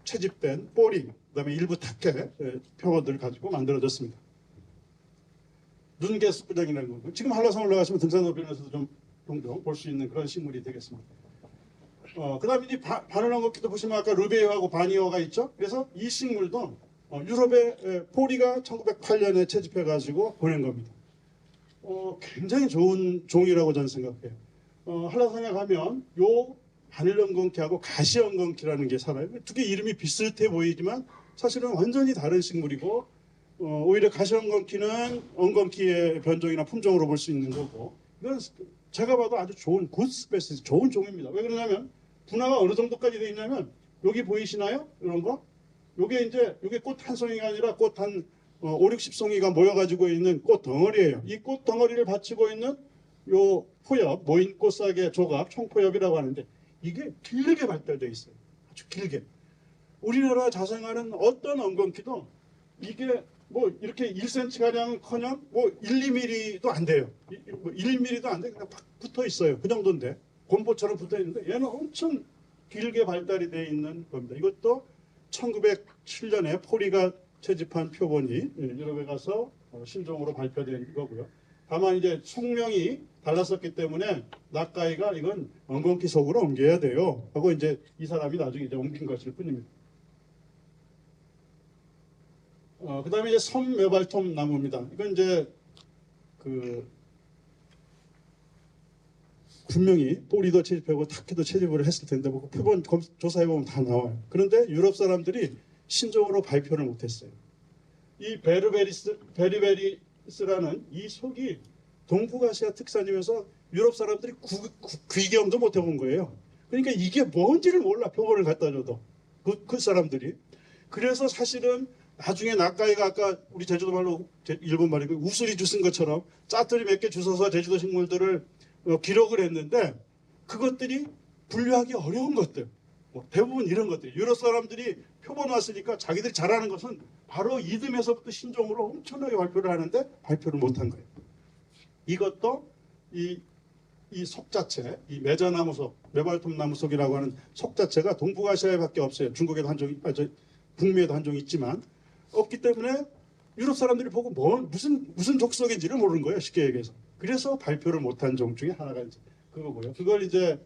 채집된 뽀리, 그다음에 일부 타케 표본들을 가지고 만들어졌습니다. 눈개 숯부쟁이라는 거고 지금 한라산 올라가시면 등산로변에서도 좀 종종 볼 수 있는 그런 식물이 되겠습니다. 그다음에 이 바나나 걷기도 보시면 아까 르베이오하고 바니오가 있죠. 그래서 이 식물도 유럽의 포리가 1908년에 채집해가지고 보낸 겁니다. 굉장히 좋은 종이라고 저는 생각해요. 한라산에 가면 요 바늘엉겅퀴하고 가시엉겅퀴라는 게 살아요. 두 개 이름이 비슷해 보이지만 사실은 완전히 다른 식물이고 오히려 가시엉겅퀴는 엉겅퀴의 변종이나 품종으로 볼 수 있는 거고, 이건 제가 봐도 아주 좋은 굿 스페시스, 좋은 종입니다. 왜 그러냐면 분화가 어느 정도까지 돼 있냐면 여기 보이시나요? 이런 거? 요게 이제 요게 꽃 한 송이가 아니라 꽃 한 5, 60송이가 모여가지고 있는 꽃 덩어리예요. 이 꽃 덩어리를 받치고 있는 요 포엽, 모인 꽃사계 조각, 총포엽이라고 하는데 이게 길게 발달되어 있어요. 아주 길게. 우리나라 자생하는 어떤 엉겅퀴도 이게 뭐 이렇게 1cm 가량커녕 뭐 1, 2mm도 안 돼요. 뭐 1mm도 안 돼. 그냥 팍 붙어 있어요. 그 정도인데 곰보처럼 붙어 있는데 얘는 엄청 길게 발달이 되어 있는 겁니다. 이것도 1907년에 포리가 채집한 표본이 유럽에 가서 신종으로 발표된 거고요. 다만 이제 속명이 달랐었기 때문에 낫가이가 이건 엉겅퀴 속으로 옮겨야 돼요 하고 이제 이 사람이 나중에 이제 옮긴 것일 뿐입니다. 그다음에 이제 섬메발톱 나무입니다. 이건 이제 그 분명히 포리도 채집하고 타키도 채집을 했을 텐데 뭐 표본 조사해 보면 다 나와요. 그런데 유럽 사람들이 신종으로 발표를 못했어요. 이 베르베리스라는 이 속이 동북아시아 특산이면서 유럽 사람들이 귀경도 못 해본 거예요. 그러니까 이게 뭔지를 몰라, 표본을 갖다 줘도 그 사람들이. 그래서 사실은 나중에 낫가이가 아까 우리 제주도 말로 일본 말이고 우스리 주쓴 것처럼 짜투리 몇 개 주워서 제주도 식물들을 기록을 했는데 그것들이 분류하기 어려운 것들, 대부분 이런 것들. 유럽 사람들이 표본 왔으니까 자기들이 잘하는 것은 바로 이듬해서부터 신종으로 엄청나게 발표를 하는데 발표를 못한 거예요. 이것도 이 속 자체, 이 매자나무속, 메발톱나무속이라고 하는 속 자체가 동북아시아에밖에 없어요. 중국에도 한 종이, 북미에도 한 종이 있지만 없기 때문에 유럽 사람들이 보고 무슨 족속인지를 모르는 거예요. 쉽게 얘기해서. 그래서 발표를 못한 종 중에 하나가 이제 그거고요. 그걸 이제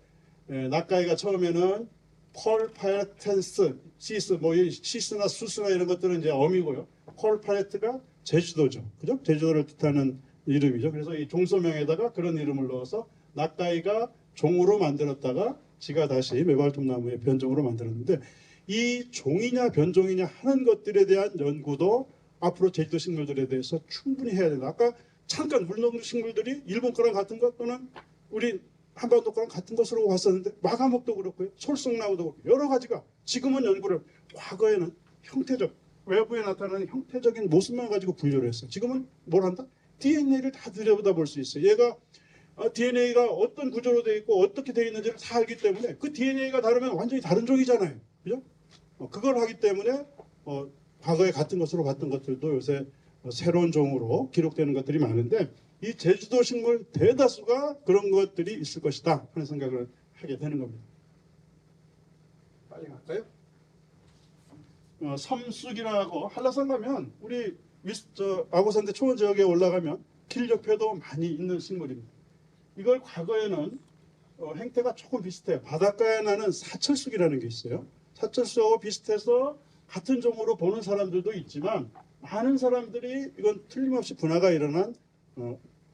낫가이가 처음에는 펄 파레텐스, 시스, 뭐 시스나 수스나 이런 것들은 이제 어미고요. 펄 파레트가 제주도죠. 그죠? 제주도를 뜻하는 이름이죠. 그래서 이 종소명에다가 그런 이름을 넣어서 낫가이가 종으로 만들었다가 지가 다시 메발톱나무의 변종으로 만들었는데 이 종이냐 변종이냐 하는 것들에 대한 연구도 앞으로 제주도 식물들에 대해서 충분히 해야 된다. 아까 잠깐 물농 식물들이 일본 거랑 같은 것 또는 우리 한반도 거랑 같은 것으로 봤었는데 마가목도 그렇고요. 솔송나무도 그렇고 여러 가지가 지금은 연구를 과거에는 형태적 외부에 나타나는 형태적인 모습만 가지고 분류를 했어요. 지금은 뭘 한다? DNA를 다 들여다볼 수 있어요. 얘가 DNA가 어떤 구조로 되어 있고 어떻게 되어 있는지를 다 알기 때문에 그 DNA가 다르면 완전히 다른 종이잖아요. 그죠? 그걸 하기 때문에 과거에 같은 것으로 봤던 것들도 요새 새로운 종으로 기록되는 것들이 많은데 이 제주도 식물 대다수가 그런 것들이 있을 것이다 하는 생각을 하게 되는 겁니다. 빨리 갈까요? 섬쑥이라고 한라산 가면 우리 아고산대 초원 지역에 올라가면 길 옆에도 많이 있는 식물입니다. 이걸 과거에는 행태가 조금 비슷해요. 바닷가에 나는 사철쑥이라는 게 있어요. 사철쑥하고 비슷해서 같은 종으로 보는 사람들도 있지만 많은 사람들이 이건 틀림없이 분화가 일어난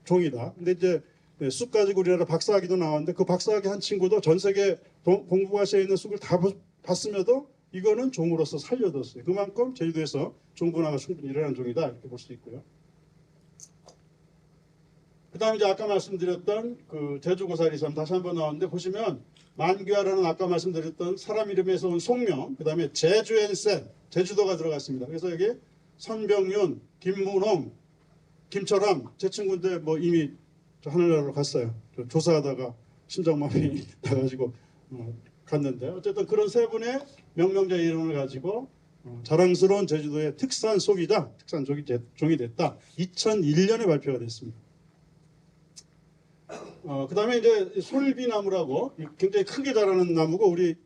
종이다. 근데 이제 쑥 가지고 우리나라 박사학위도 나왔는데 그 박사학위 한 친구도 전 세계 동북아시아에 있는 쑥을 다 봤음에도 이거는 종으로서 살려뒀어요. 그만큼 제주도에서 종분화가 충분히 일어난 종이다 이렇게 볼 수 있고요. 그 다음에 이제 아까 말씀드렸던 그 제주고사리섬 다시 한번 나왔는데 보시면 만귀아라는 아까 말씀드렸던 사람 이름에서 온 속명, 그 다음에 제주엔센, 제주도가 들어갔습니다. 그래서 여기 선병윤, 김문홍, 김철암, 제 친구인데 뭐 이미 하늘나라로 갔어요. 조사하다가 심장마비 나가지고 갔는데 어쨌든 그런 세 분의 명명자 이름을 가지고 자랑스러운 제주도의 특산 속이다, 특산 종이 됐다. 2001년에 발표가 됐습니다. 그 다음에 이제 솔비나무라고 굉장히 크게 자라는 나무고 우리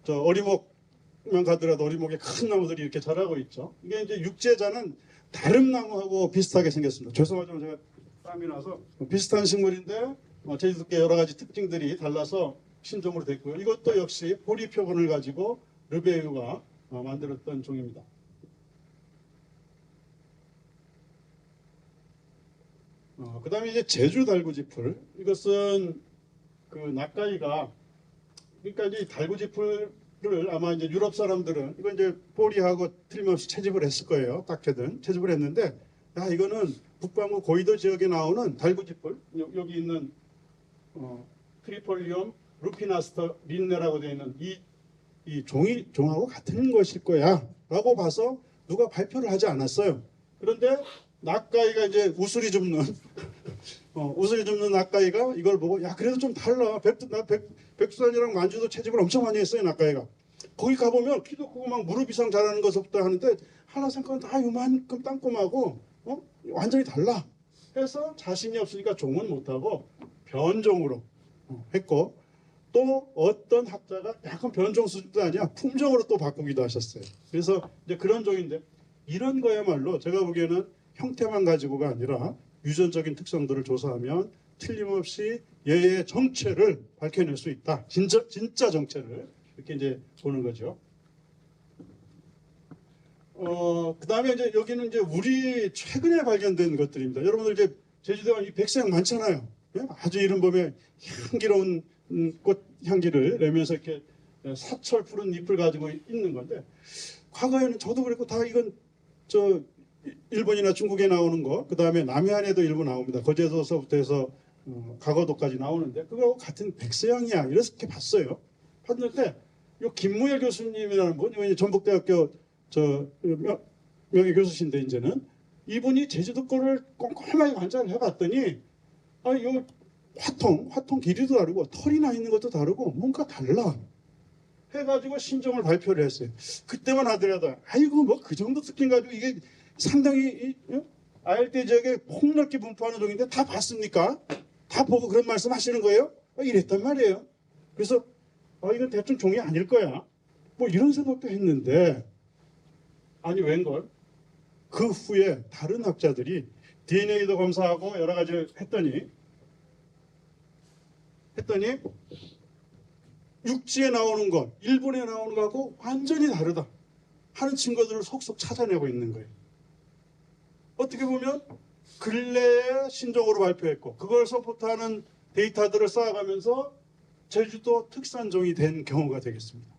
어리목만 가더라도 어리목에 큰 나무들이 이렇게 자라고 있죠. 이게 이제 육제자는 다름나무하고 비슷하게 생겼습니다. 죄송하지만 제가 땀이 나서 비슷한 식물인데 제주도께 여러 가지 특징들이 달라서 신종으로 됐고요. 이것도 역시 포리 표본을 가지고 르베유가 만들었던 종입니다. 그 다음에 이제 제주 달구지풀. 이것은 그 낫가이가 그러니까 이 달구지풀이 아마 이제 유럽 사람들은 이거 이제 보리하고 틀림없이 채집을 했을 거예요. 딱해든 채집을 했는데, 야 이거는 북반구 고위도 지역에 나오는 달구지뿔, 여기 있는 트리폴리움 루피나스터 린네라고 되어 있는 이 종하고 같은 것일 거야라고 봐서 누가 발표를 하지 않았어요. 그런데 낫가이가 이제 우스리 줍는 우스리 줍는 낫가이가 이걸 보고 야 그래도 좀 달라. 백두산이랑 만주도 채집을 엄청 많이 했어요. 낫가이가. 거기 가보면 키도 크고 막 무릎 이상 자라는 것부터 하는데 한라산과는 다 요만큼 땅꼬마고 완전히 달라. 해서 자신이 없으니까 종은 못하고 변종으로 했고, 또 어떤 학자가 약간 변종 수준도 아니야 품종으로 또 바꾸기도 하셨어요. 그래서 이제 그런 종인데, 이런 거야말로 제가 보기에는 형태만 가지고가 아니라 유전적인 특성들을 조사하면 틀림없이 얘의 정체를 밝혀낼 수 있다. 진짜 정체를 이렇게 이제 보는 거죠. 그다음에 이제 여기는 이제 우리 최근에 발견된 것들입니다. 여러분들 이제 제주도에 이 백사양 많잖아요. 예? 아주 이른 봄에 향기로운 꽃 향기를 내면서 이렇게 사철 푸른 잎을 가지고 있는 건데, 과거에는 저도 그랬고 다 이건 저 일본이나 중국에 나오는 거, 그 다음에 남해안에도 일부 나옵니다. 거제도서부터 해서 가거도까지 나오는데 그거하고 같은 백서양이야 이렇게 봤어요. 봤는데 요 김무열 교수님이라는 분, 이분이 전북대학교 명예 교수신데 이제는 이분이 제주도 거를 꼼꼼하게 관찰을 해봤더니 요 화통 길이도 다르고 털이 나 있는 것도 다르고 뭔가 달라 해가지고 신종을 발표를 했어요. 그때만 하더라도 아이고 뭐 그 정도 특징 가지고 이게 상당히 아열대 지역에 폭넓게 분포하는 종인데 다 봤습니까? 다 보고 그런 말씀 하시는 거예요? 이랬단 말이에요. 그래서 이건 대충 종이 아닐 거야 뭐 이런 생각도 했는데, 아니 웬걸 그 후에 다른 학자들이 DNA도 검사하고 여러 가지 했더니 육지에 나오는 것, 일본에 나오는 것하고 완전히 다르다 하는 증거들을 속속 찾아내고 있는 거예요. 어떻게 보면 근래에 신종으로 발표했고 그걸 서포트하는 데이터들을 쌓아가면서 제주도 특산종이 된 경우가 되겠습니다.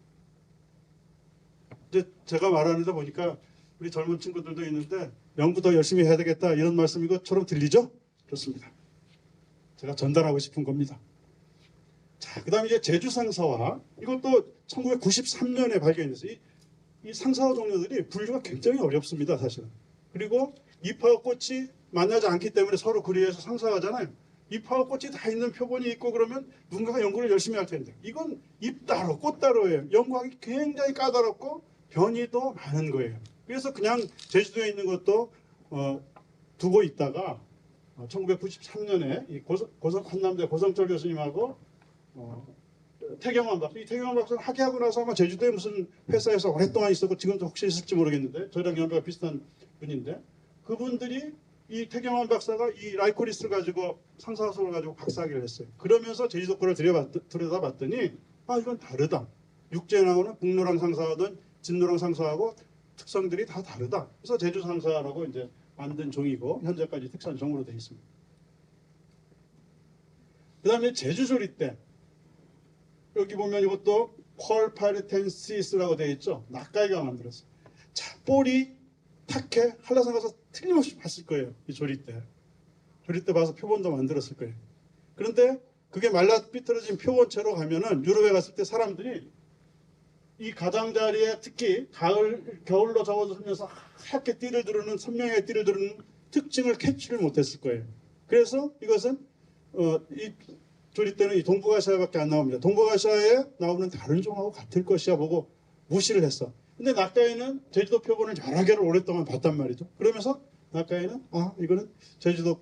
이제 제가 말하는데 보니까 우리 젊은 친구들도 있는데 연구 더 열심히 해야 되겠다 이런 말씀인 것처럼 들리죠? 그렇습니다. 제가 전달하고 싶은 겁니다. 자, 그 다음에 이제 제주 상사화, 이것도 1993년에 발견됐어요. 이 상사화 종류들이 분류가 굉장히 어렵습니다, 사실은. 그리고 잎하고 꽃이 만나지 않기 때문에 서로 그리해서 상사화잖아요. 잎하고 꽃이 다 있는 표본이 있고 그러면 누군가가 연구를 열심히 할 텐데, 이건 잎 따로 꽃 따로예요. 연구하기 굉장히 까다롭고 변이도 많은 거예요. 그래서 그냥 제주도에 있는 것도 두고 있다가 1993년에 이 한남대 고성철 교수님하고 태경환 박사, 이 태경환 박사는 학예하고 나서 아마 제주도에 무슨 회사에서 오랫동안 있었고 지금도 혹시 있을지 모르겠는데 저랑 연배가 비슷한 분인데, 그분들이 이 태경환 박사가 이 라이코리스를 가지고 상사화석을 가지고 박사학위를 했어요. 그러면서 제주도 거를 들여다봤더니 이건 다르다. 육지에 나오는 북노랑 상사하든 진노랑 상사하고 특성들이 다 다르다. 그래서 제주 상사라고 이제 만든 종이고 현재까지 특산 종으로 되어 있습니다. 그 다음에 제주조리대, 여기 보면 이것도 펄 파리텐시스라고 되어 있죠. 낫가이가 만들었어요. 자, 뽀리, 타케, 한라산 가서 틀림없이 봤을 거예요. 이 조리대. 조리대 봐서 표본도 만들었을 거예요. 그런데 그게 말라 삐뚤어진 표본체로 가면은 유럽에 갔을 때 사람들이 이 가장자리에 특히 겨울로 접어들면서 하얗게 띠를 두르는, 선명하게 띠를 두르는 특징을 캐치를 못했을 거예요. 그래서 이것은 이 조리대는 이 동북아시아밖에 안 나옵니다. 동북아시아에 나오는 다른 종하고 같을 것이야 보고 무시를 했어. 근데 낫가이는 제주도 표본을 여러 개를 오랫동안 봤단 말이죠. 그러면서 낫가이는 이거는 제주도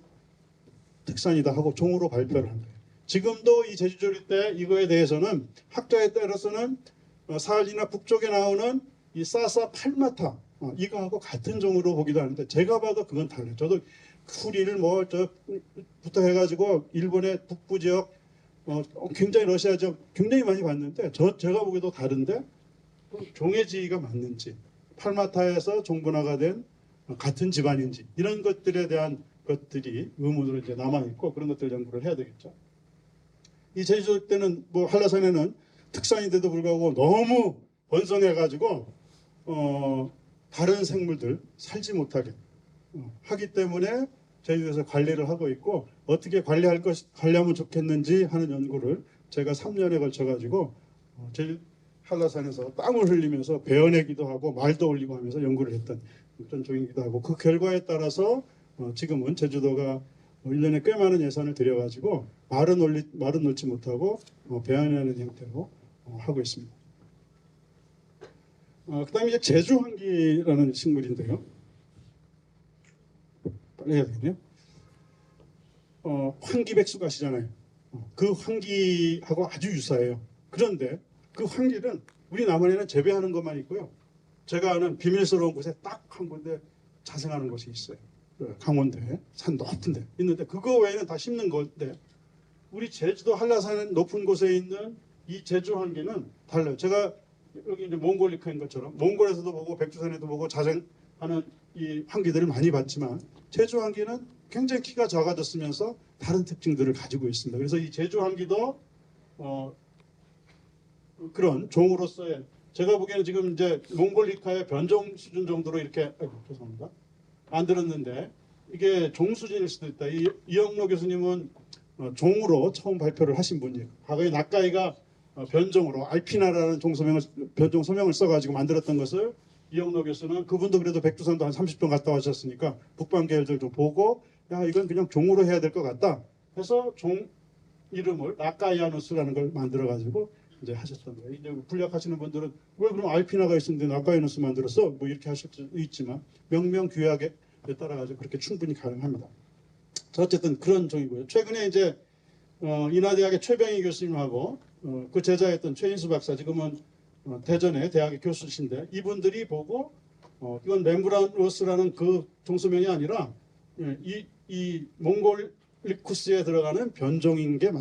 특산이다 하고 종으로 발표를 한 거예요. 지금도 이 제주조리대 이거에 대해서는 학자에 따라서는 사할리나 북쪽에 나오는 이 사사 팔마타 이거하고 같은 종으로 보기도 하는데, 제가 봐도 그건 달라요. 저도 후리를 부터 해가지고 일본의 북부 지역 굉장히 러시아 지역 굉장히 많이 봤는데 제가 보기도 다른데 종의 지위가 맞는지, 팔마타에서 종분화가 된 같은 집안인지 이런 것들에 대한 것들이 의문으로 이제 남아 있고 그런 것들 연구를 해야 되겠죠. 이 제주도 때는 한라산에는 특산인데도 불구하고 너무 번성해가지고 다른 생물들 살지 못하게 하기 때문에 제주도에서 관리를 하고 있고 어떻게 관리하면 좋겠는지 하는 연구를 제가 3년에 걸쳐가지고 제주 한라산에서 땀을 흘리면서 베어내기도 하고 말도 올리고 하면서 연구를 했던 그런 종이기도 하고 그 결과에 따라서 지금은 제주도가 1년에 꽤 많은 예산을 들여가지고 말은 놓지 못하고 베어내는 형태로 하고 있습니다. 그다음에 이제 제주환기라는 식물인데요. 빨리 해야 되겠네요. 환기백숙 아시잖아요. 그 환기하고 아주 유사해요. 그런데 그 환기는 우리 남원에는 재배하는 것만 있고요. 제가 아는 비밀스러운 곳에 딱 한 군데 자생하는 곳이 있어요. 강원도에 산 높은 데 있는데 그거 외에는 다 심는 건데 우리 제주도 한라산 높은 곳에 있는 이 제주 환기는 달라요. 제가 여기 이제 몽골리카인 것처럼 몽골에서도 보고 백두산에도 보고 자생하는 이 환기들을 많이 봤지만 제주 환기는 굉장히 키가 작아졌으면서 다른 특징들을 가지고 있습니다. 그래서 이 제주 환기도 그런 종으로서의 제가 보기에는 지금 이제 몽골리카의 변종 수준 정도로 이렇게 죄송합니다. 만들었는데 이게 종 수준일 수도 있다. 이영로 교수님은 종으로 처음 발표를 하신 분이에요. 과거에 낙가이가 변종으로 알피나라는 변종 소명을 써가지고 만들었던 것을 이영로 교수는 그분도 그래도 백두산도 한 30번 갔다 와셨으니까 북방 계열들 좀 보고 야 이건 그냥 종으로 해야 될 것 같다 해서 종 이름을 낙가이아누스라는 걸 만들어가지고 이제 하셨던 거예요. 이제 분략하시는 분들은 왜 그럼 알피나가 있었는데 낙가이아누스 만들었어? 뭐 이렇게 하실 수도 있지만 명명규약에 따라가지고 그렇게 충분히 가능합니다. 자, 어쨌든 그런 종이고요. 최근에 이제 인하대학의 최병희 교수님하고 그 제자였던 최인수 박사 지금은 대전의 대학의 교수신데 이분들이 보고 이건 멤브라노스라는 그 종소명이 아니라 이 몽골리쿠스에 들어가는 변종인 게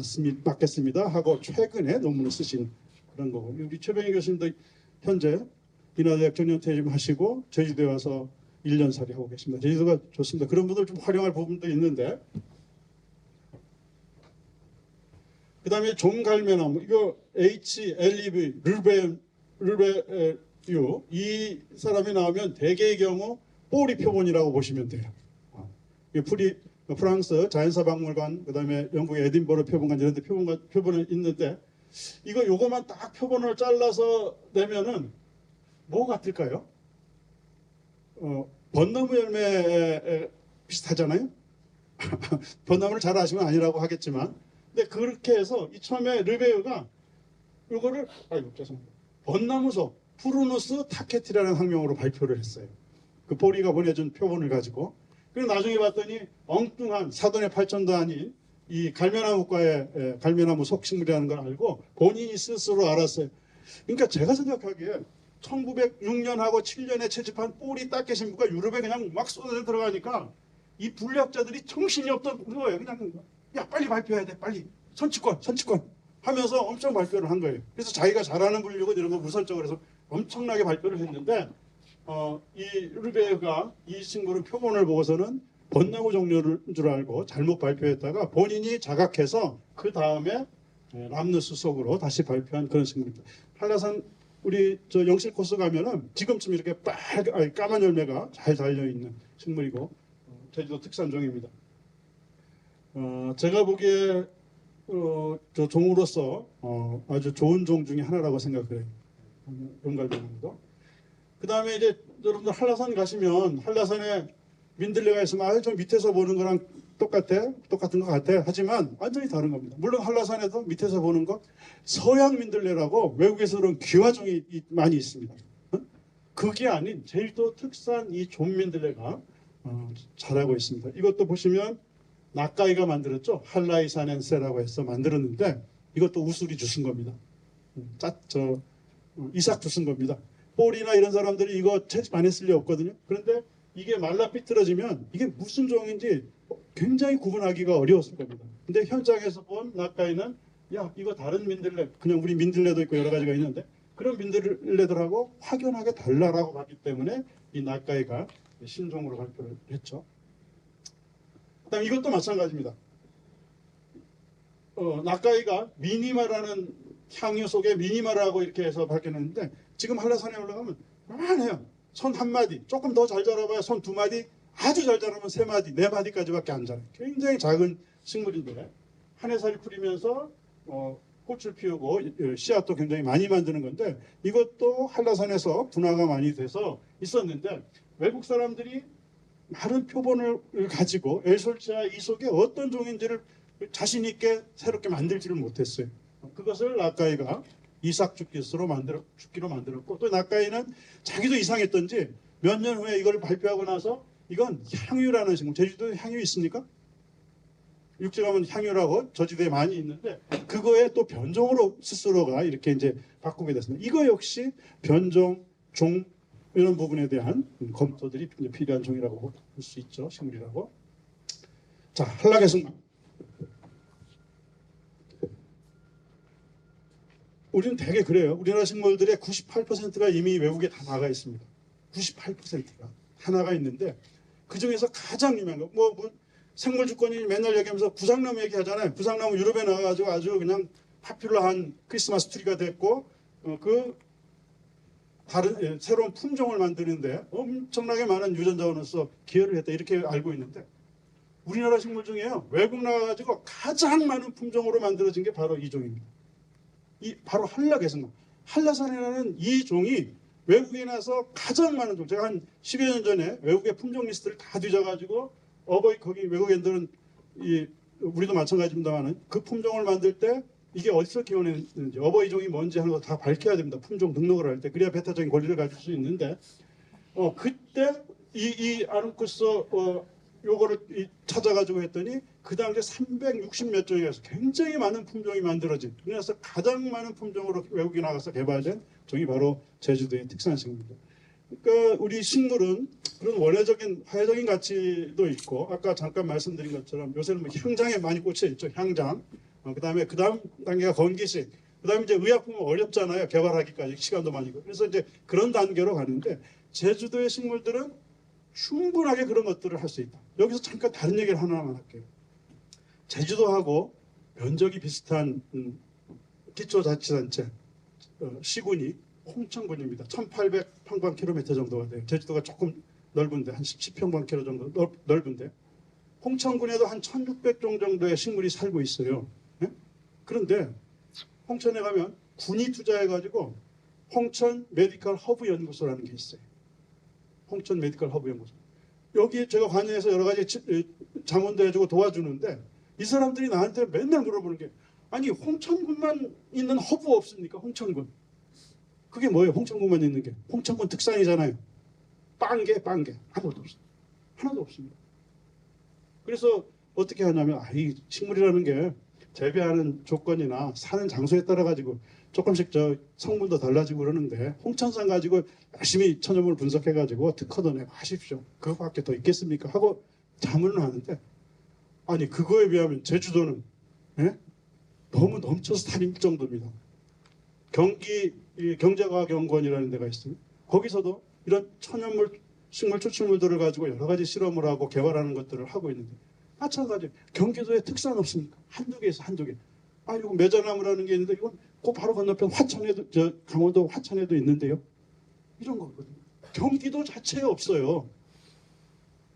맞겠습니다 하고 최근에 논문을 쓰신 그런 거고 우리 최병희 교수님도 현재 인하대학 정년퇴임하시고 제주도에 와서 1년살이 하고 계십니다. 제주도가 좋습니다. 그런 분들 좀 활용할 부분도 있는데 그 다음에 종갈매나무 이거 HLEV 르베유 이 사람이 나오면 대개의 경우 뽀리 표본이라고 보시면 돼요. 프랑스 자연사박물관 그 다음에 영국의 에딘버러 표본관 이런 데 표본이 있는데 요거만 딱 표본을 잘라서 내면은 뭐 같을까요? 벚나무 열매 비슷하잖아요. 벚나무를 잘 아시면 아니라고 하겠지만 근데 그렇게 해서 이 처음에 르베유가 이거를 죄송합니다. 벚나무속 푸르누스 타케티라는 학명으로 발표를 했어요. 그 보리가 보내준 표본을 가지고 그리고 나중에 봤더니 엉뚱한 사돈의 팔촌도 아닌 이 갈매나무과의 갈매나무 속식물이라는 걸 알고 본인이 스스로 알았어요. 그러니까 제가 생각하기에 1906년하고 7년에 채집한 뽀리 딱개 신부가 유럽에 그냥 막 쏟아져 들어가니까 이 분략자들이 정신이 없던 거예요. 그냥 야 빨리 발표해야 돼 빨리 선취권 하면서 엄청 발표를 한 거예요. 그래서 자기가 잘하는 분류고 이런 거 무설적으로 해서 엄청나게 발표를 했는데 이 르베가 이 친구는 표본을 보고서는 벚나무 종류인 줄 알고 잘못 발표했다가 본인이 자각해서 그 다음에 람누스 속으로 다시 발표한 그런 식물입니다. 한라산 우리 저 영실 코스 가면은 지금쯤 이렇게 까만 열매가 잘 달려 있는 식물이고 제주도 특산종입니다. 제가 보기에 저 종으로서 아주 좋은 종 중에 하나라고 생각해요. 용갈비나무도. 그 다음에 이제 여러분들 한라산 가시면 한라산에 민들레가 있으면 저 밑에서 보는 거랑 똑같은 것 같아. 하지만 완전히 다른 겁니다. 물론 한라산에도 밑에서 보는 것 서양 민들레라고 외국에서 그런 귀화종이 많이 있습니다. 그게 아닌 제주도 특산 이 좀민들레가 자라고 있습니다. 이것도 보시면 낙가이가 만들었죠. 할라이사넨세라고 해서 만들었는데 이것도 우수리 주신 겁니다. 이삭 주신 겁니다. 뽀리나 이런 사람들이 이거 채집 안 했을 리 없거든요. 그런데 이게 말라 삐뚤어지면 이게 무슨 종인지 굉장히 구분하기가 어려웠을 겁니다. 근데 현장에서 본 낙가이는 야 이거 다른 민들레 그냥 우리 민들레도 있고 여러 가지가 있는데 그런 민들레들하고 확연하게 달라라고 봤기 때문에 이 낙가이가 신종으로 발표를 했죠. 그다음 이것도 마찬가지입니다. 낙가이가 미니마라는 향유 속에 미니마라고 이렇게 해서 밝혀냈는데 지금 한라산에 올라가면 요만해요. 손 한 마디, 조금 더 잘 자라봐야 손 두 마디, 아주 잘 자라면 세 마디, 네 마디까지밖에 안 자라요. 굉장히 작은 식물인데 한 해살이 풀리면서 꽃을 피우고 씨앗도 굉장히 많이 만드는 건데 이것도 한라산에서 분화가 많이 돼서 있었는데 외국 사람들이 많은 표본을 가지고 엘솔치아 이 속에 어떤 종인지를 자신 있게 새롭게 만들지를 못했어요. 그것을 나카이가 이삭 죽기로 만들었고 또 나카이는 자기도 이상했던지 몇 년 후에 이걸 발표하고 나서 이건 향유라는 식물, 제주도에 향유 있습니까? 육지 가면 향유라고 저지대에 많이 있는데 그거에 또 변종으로 스스로가 이렇게 이제 바꾸게 됐습니다. 이거 역시 변종, 종 이런 부분에 대한 검토들이 필요한 종이라고 볼 수 있죠. 식물이라고. 자, 한락의 승만. 우리는 되게 그래요. 우리나라 식물들의 98%가 이미 외국에 다 나가 있습니다. 98%가 다 나가 있는데 그 중에서 가장 유명한 거, 뭐 생물 주권이 맨날 얘기하면서 구상나무 얘기하잖아요. 구상나무 유럽에 나가가지고 아주 그냥 파퓰러한 크리스마스 트리가 됐고 그 다른 새로운 품종을 만드는데 엄청나게 많은 유전자원으로서 기여를 했다 이렇게 알고 있는데 우리나라 식물 중에요 외국 나가가지고 가장 많은 품종으로 만들어진 게 바로 이 종입니다. 이 바로 한라개성나무. 한라산이라는 이 종이 외국에 나서 가장 많은 종. 제가 한 10여 년 전에 외국의 품종 리스트를 다 뒤져가지고 거기 외국인들은 우리도 마찬가지입니다만은 그 품종을 만들 때 이게 어디서 기원했는지 어버이 종이 뭔지 하는 거 다 밝혀야 됩니다. 품종 등록을 할 때 그래야 배타적인 권리를 가질 수 있는데 그때 이 아름쿠스 요거를 찾아가지고 했더니 그 당시에 360 몇 종이라서 굉장히 많은 품종이 만들어진 그래서 가장 많은 품종으로 외국에 나가서 개발된 종이 바로 제주도의 특산식물입니다. 그러니까 우리 식물은 그런 원래적인 화해적인 가치도 있고 아까 잠깐 말씀드린 것처럼 요새는 뭐 향장에 많이 꽂혀 있죠. 향장. 그다음에 그다음 단계가 건기식. 그다음에 이제 의약품은 어렵잖아요. 개발하기까지 시간도 많이 걸리고. 그래서 이제 그런 단계로 가는데 제주도의 식물들은 충분하게 그런 것들을 할 수 있다. 여기서 잠깐 다른 얘기를 하나만 할게요. 제주도하고 면적이 비슷한 기초자치단체 시군이 홍천군입니다. 1800평방킬로미터 정도가 돼요. 제주도가 조금 넓은데 한 10평방킬로 정도 넓은데 홍천군에도 한 1600종 정도의 식물이 살고 있어요. 네? 그런데 홍천에 가면 군이 투자해가지고 홍천 메디컬 허브 연구소라는 게 있어요. 홍천 메디컬 허브 연구소. 여기 제가 관여해서 여러 가지 자문도 해주고 도와주는데 이 사람들이 나한테 맨날 물어보는 게 아니 홍천군만 있는 허브 없습니까? 홍천군. 그게 뭐예요? 홍천군만 있는 게. 홍천군 특산이잖아요. 빵개. 하나도 없어요. 하나도 없습니다. 그래서 어떻게 하냐면 이 식물이라는 게 재배하는 조건이나 사는 장소에 따라 가지고 조금씩 성분도 달라지고 그러는데 홍천산 가지고 열심히 천연물 분석해 가지고 특허도 내고 하십시오. 그거밖에 더 있겠습니까? 하고 자문을 하는데 아니 그거에 비하면 제주도는 너무 넘쳐서 다닐 정도입니다. 경기 경제과학연구원이라는 데가 있습니다. 거기서도 이런 천연물 식물 추출물들을 가지고 여러 가지 실험을 하고 개발하는 것들을 하고 있는데 마찬가지 경기도에 특산 없습니까? 한두 개에서 한두 개. 이거 매자나무라는 게 있는데 이건 그 바로 건너편 화천에도 강원도 화천에도 있는데요. 이런 거거든요. 경기도 자체에 없어요.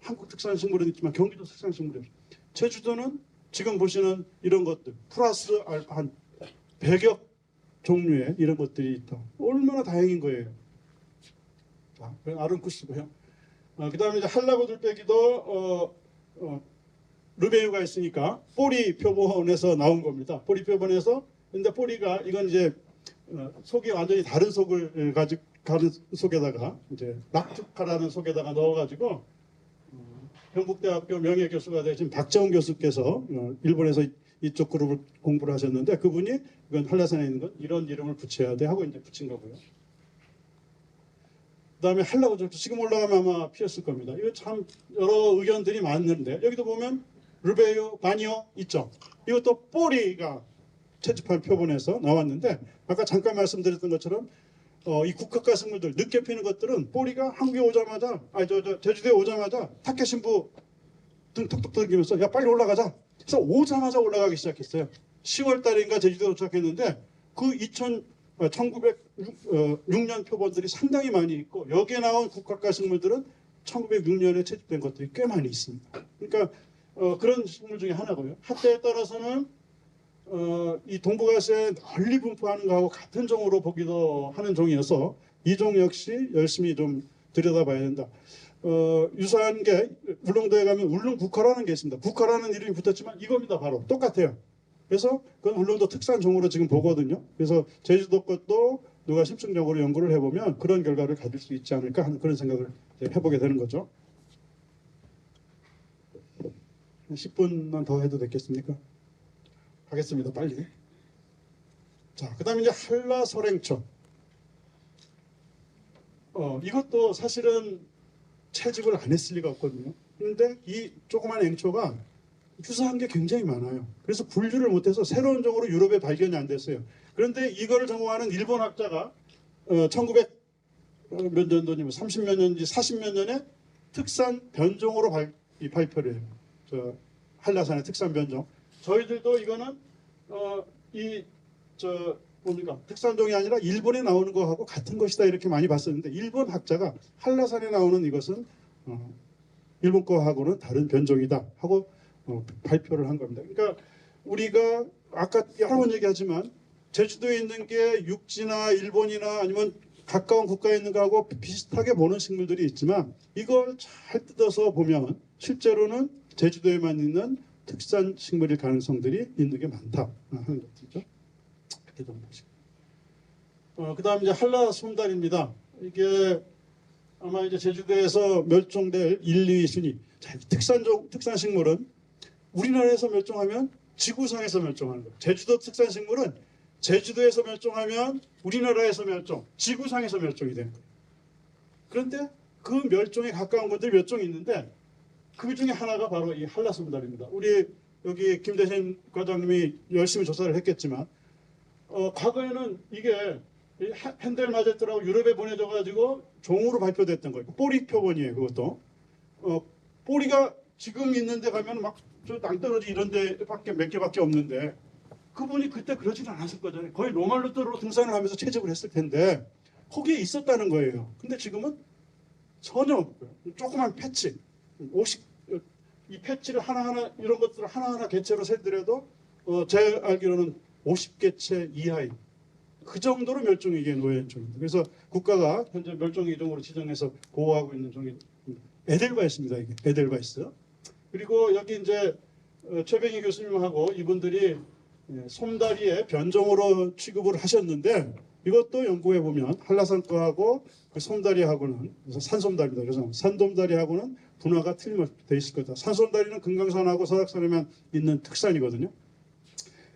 한국 특산 식물은 있지만 경기도 특산 식물이 없어요. 제주도는 지금 보시는 이런 것들 플러스 알파 한 100여 종류의 이런 것들이 있다. 얼마나 다행인 거예요. 자, 아름쿠스고요. 그다음에 이제 한라고들빼기도 르베유가 있으니까 뿌리 표본에서 나온 겁니다. 뿌리 표본에서 근데 뿌리가 이건 이제 속이 완전히 다른 속을 가지고 다른 속에다가 이제 락투카라는 속에다가 넣어가지고 경북대학교 명예교수가 되신 박정훈 교수께서 일본에서 이쪽 그룹을 공부를 하셨는데 그분이 이건 한라산에 있는 건 이런 이름을 붙여야 돼 하고 이제 붙인 거고요. 그다음에 한라고들도 지금 올라가면 아마 피었을 겁니다. 이거 참 여러 의견들이 많은데 여기도 보면 르베유, 마니오 있죠. 이것도 뿌리가 채집한 표본에서 나왔는데 아까 잠깐 말씀드렸던 것처럼 이 국화과 식물들 늦게 피는 것들은 뿌리가 한국에 오자마자 제주도에 오자마자 타케 신부 등 톡톡 당기면서 야 빨리 올라가자. 그래서 오자마자 올라가기 시작했어요. 10월 달인가 제주도에 도착했는데 그 1906년 표본들이 상당히 많이 있고 여기에 나온 국화과 식물들은 1906년에 채집된 것들이 꽤 많이 있습니다. 그러니까 그런 식물 중에 하나고요. 학대에 따라서는 이 동북아시아에 널리 분포하는 거하고 같은 종으로 보기도 하는 종이어서 이 종 역시 열심히 좀 들여다봐야 된다. 유사한 게 울릉도에 가면 울릉국화라는 게 있습니다. 국화라는 이름이 붙었지만 이겁니다. 바로 똑같아요. 그래서 그건 울릉도 특산 종으로 지금 보거든요. 그래서 제주도 것도 누가 심층적으로 연구를 해보면 그런 결과를 가질 수 있지 않을까 하는 그런 생각을 해보게 되는 거죠. 10분만 더 해도 되겠습니까? 하겠습니다. 빨리. 자, 그 다음에 이제 한라설행초. 이것도 사실은 채집을 안 했을 리가 없거든요. 그런데 이 조그만 행초가 유사한 게 굉장히 많아요. 그래서 분류를 못해서 새로운 종으로 유럽에 발견이 안 됐어요. 그런데 이거를 전공하는 일본 학자가 1900 몇 년도냐면 30몇 년인지 40몇 년에 특산 변종으로 발표를 해요. 한라산의 특산 변종. 저희들도 이거는 뭡니까 특산종이 아니라 일본에 나오는 거하고 같은 것이다 이렇게 많이 봤었는데 일본 학자가 한라산에 나오는 이것은 일본 거하고는 다른 변종이다 하고 발표를 한 겁니다. 그러니까 우리가 아까 여러 번 얘기하지만 제주도에 있는 게 육지나 일본이나 아니면 가까운 국가에 있는 거하고 비슷하게 보는 식물들이 있지만 이걸 잘 뜯어서 보면 실제로는 제주도에만 있는 특산 식물일 가능성들이 있는 게 많다 하는 것이죠. 이렇게 좀 보시고. 그다음 이제 한라솜달입니다. 이게 아마 이제 제주도에서 멸종될 1, 2 순위. 자, 특산 식물은 우리나라에서 멸종하면 지구상에서 멸종하는 거예요. 제주도 특산 식물은 제주도에서 멸종하면 우리나라에서 멸종, 지구상에서 멸종이 되는 거예요. 그런데 그 멸종에 가까운 것들이 몇 종 있는데 그 중에 하나가 바로 이 한라솜달입니다. 우리 여기 김대신 과장님이 열심히 조사를 했겠지만 과거에는 이게 핸델 마제트라고 유럽에 보내져가지고 종으로 발표됐던 거예요. 뿌리 표본이에요. 그것도 뿌리가 지금 있는데 가면 막 저 낭떠러지 이런 데밖에 몇 개밖에 없는데 그분이 그때 그러지는 않았을 거잖아요. 거의 로말루트로 등산을 하면서 채집을 했을 텐데 거기에 있었다는 거예요. 근데 지금은 전혀 없고요. 조그만 패치, 50, 이 패치를 하나하나 이런 것들을 하나하나 개체로 세더라도 제 알기로는 50개체 이하인 그 정도로 멸종위기에 놓여 있는 종입니다. 그래서 국가가 현재 멸종위기종으로 지정해서 보호하고 있는 종이 에델바이스입니다. 이게 에델바이스. 그리고 여기 이제 최병희 교수님하고 이분들이 솜다리의 변종으로 취급을 하셨는데 이것도 연구해 보면 한라산 거하고 그 솜다리하고는 산솜다리입니다. 그래서 산돔다리하고는 분화가 틀림없이 돼 있을 거다. 산솜다리는 금강산하고 서악산에만 있는 특산이거든요.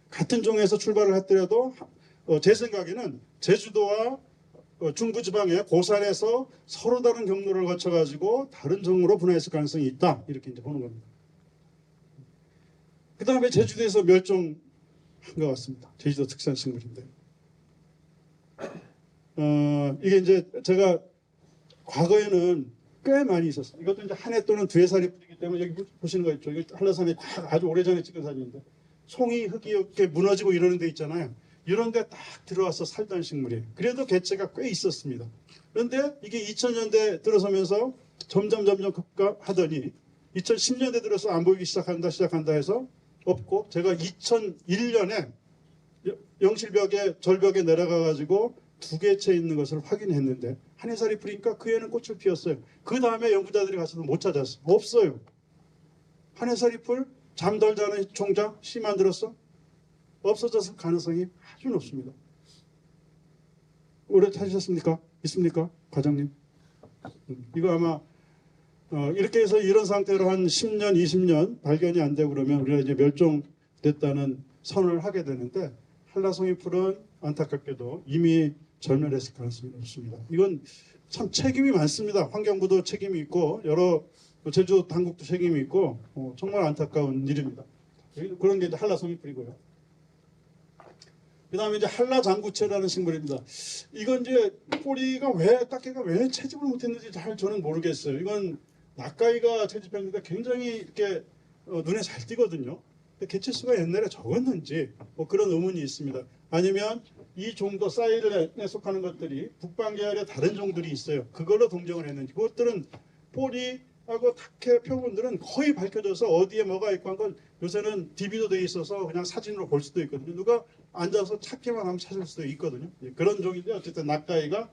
같은 종에서 출발을 했더라도 제 생각에는 제주도와 중부지방의 고산에서 서로 다른 경로를 거쳐가지고 다른 종으로 분화했을 가능성이 있다. 이렇게 이제 보는 겁니다. 그 다음에 제주도에서 멸종한 것 같습니다. 제주도 특산 식물인데. 이게 이제 제가 과거에는 꽤 많이 있었어요. 이것도 이제 한 해 또는 두해 살이 뿌리기 때문에 여기 보시는 거 있죠. 이게 한라산에 아주 오래전에 찍은 사진인데 송이 흙이 이렇게 무너지고 이러는 데 있잖아요. 이런 데 딱 들어와서 살던 식물이에요. 그래도 개체가 꽤 있었습니다. 그런데 이게 2000년대 들어서면서 점점 급가하더니 2010년대 들어서 안 보이기 시작한다 해서 없고 제가 2001년에 영실벽에 절벽에 내려가가지고 두 개체 있는 것을 확인했는데 한 해살이 뿌리니까 그 애는 꽃을 피웠어요. 그 다음에 연구자들이 가서도 못 찾았어요. 없어요. 한 해살이 풀 잠덜 자는 총자 씨 만들었어? 없어졌을 가능성이 아주 높습니다. 오래 찾으셨습니까? 있습니까? 과장님? 이거 아마 이렇게 해서 이런 상태로 한 10년, 20년 발견이 안 되고 그러면 우리가 이제 멸종됐다는 선언을 하게 되는데 한라송이 풀은 안타깝게도 이미 절멸했을 가능성이 높습니다. 이건 참 책임이 많습니다. 환경부도 책임이 있고 여러 제주도 당국도 책임이 있고 정말 안타까운 일입니다. 그런 게 이제 한라송이 풀이고요. 그 다음에 이제 한라장구채라는 식물입니다. 이건 이제 뿌리가 딱지가 왜 채집을 못했는지 잘 저는 모르겠어요. 이건 낙가이가 채집했는데 굉장히 이렇게 눈에 잘 띄거든요. 개체수가 옛날에 적었는지 뭐 그런 의문이 있습니다. 아니면 이 종도 사이렌에 속하는 것들이 북방 계열의 다른 종들이 있어요. 그걸로 동정을 했는지. 그것들은 뿌리하고 탁해 표본들은 거의 밝혀져서 어디에 뭐가 있고 한 건 요새는 DB도 돼 있어서 그냥 사진으로 볼 수도 있거든요. 누가 앉아서 찾기만 하면 찾을 수도 있거든요. 그런 종인데 어쨌든 낙가이가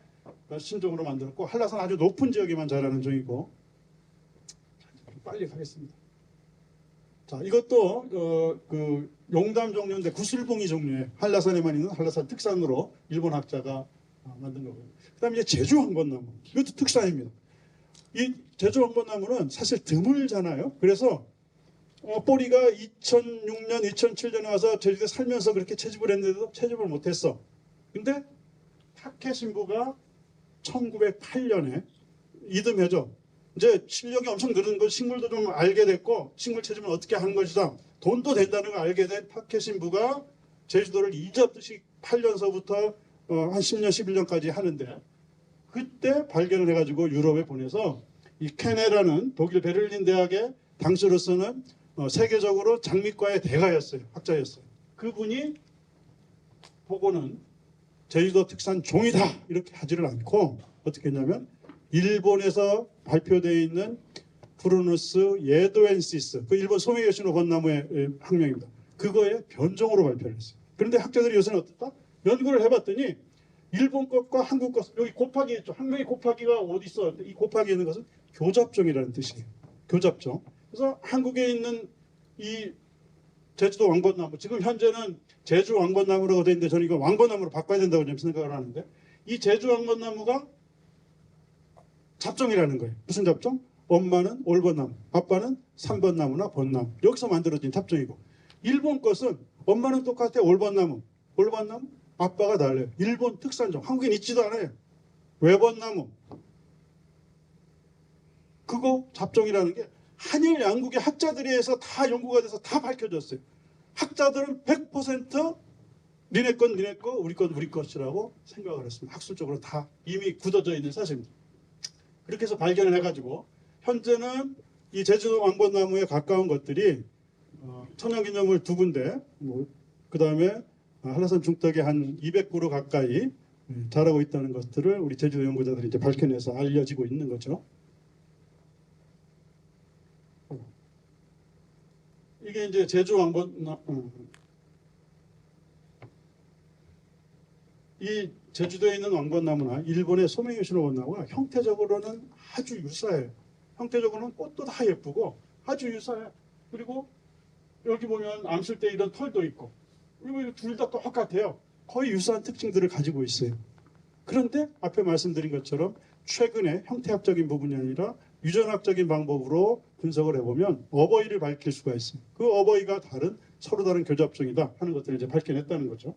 신종으로 만들었고, 한라산 아주 높은 지역에만 자라는 종이고. 빨리 가겠습니다. 자, 이것도 그 용담 종류인데 구슬봉이 종류예요. 한라산에만 있는 한라산 특산으로 일본 학자가 만든 거고요. 그다음에 이제 제주 황건나무, 이것도 특산입니다. 이 제주 황건나무는 사실 드물잖아요. 그래서 뿌리가 2006년, 2007년에 와서 제주도에 살면서 그렇게 채집을 했는데도 채집을 못했어. 근데 타케 신부가 1908년에 이듬해죠. 이제 실력이 엄청 늘은 거, 식물도 좀 알게 됐고, 식물 채집은 어떻게 하는 것이다, 돈도 된다는 걸 알게 된 타케 신부가 제주도를 잊었듯이 8년서부터 한 10년, 11년까지 하는데, 그때 발견을 해가지고 유럽에 보내서 이 케네라는 독일 베를린 대학의 당시로서는 세계적으로 장미과의 대가였어요. 학자였어요. 그분이 보고는 제주도 특산 종이다 이렇게 하지를 않고 어떻게 했냐면, 일본에서 발표되어 있는 프루누스 예도엔시스, 그 일본 소메이요시노 건나무의 학명입니다. 그거에 변종으로 발표를 했어요. 그런데 학자들이 요새는 어떻다? 연구를 해봤더니 일본 것과 한국 것, 여기 곱하기 있죠. 학명이 곱하기가 어디 있어? 이 곱하기 있는 것은 교잡종이라는 뜻이에요. 교잡종. 그래서 한국에 있는 이 제주도 왕건나무, 지금 현재는 제주 왕건나무라고 되어 있는데 저는 이거 왕건나무로 바꿔야 된다고 좀 생각을 하는데, 이 제주 왕건나무가 잡종이라는 거예요. 무슨 잡종? 엄마는 올번나무, 아빠는 3번 나무나 번나무, 여기서 만들어진 잡종이고, 일본 것은 엄마는 똑같아 올번나무, 올번나무, 아빠가 달라요. 일본 특산종, 한국엔 있지도 않아요. 외번나무. 그거 잡종이라는 게 한일 양국의 학자들에 의해서 다 연구가 돼서 다 밝혀졌어요. 학자들은 100% 니네 건 니네 거, 우리 건 우리 것이라고 생각을 했습니다. 학술적으로 다 이미 굳어져 있는 사실입니다. 그렇게 해서 발견을 해가지고 현재는 이 제주도 왕건나무에 가까운 것들이 천연기념물 2군데, 그 다음에 한라산 중턱에 한 200그루 가까이 자라고 있다는 것들을 우리 제주도 연구자들이 이제 밝혀내서 알려지고 있는 거죠. 이게 이제 제주 왕건나무, 이 제주도에 있는 왕건나무나 일본의 소메이요시노 건나무가 형태적으로는 아주 유사해요. 형태적으로는 꽃도 다 예쁘고 아주 유사해요. 그리고 여기 보면 암술 때 이런 털도 있고, 그리고 둘 다 똑같아요. 거의 유사한 특징들을 가지고 있어요. 그런데 앞에 말씀드린 것처럼 최근에 형태학적인 부분이 아니라 유전학적인 방법으로 분석을 해보면 어버이를 밝힐 수가 있어요. 그 어버이가 서로 다른 교잡종이다 하는 것들을 이제 밝혀냈다는 거죠.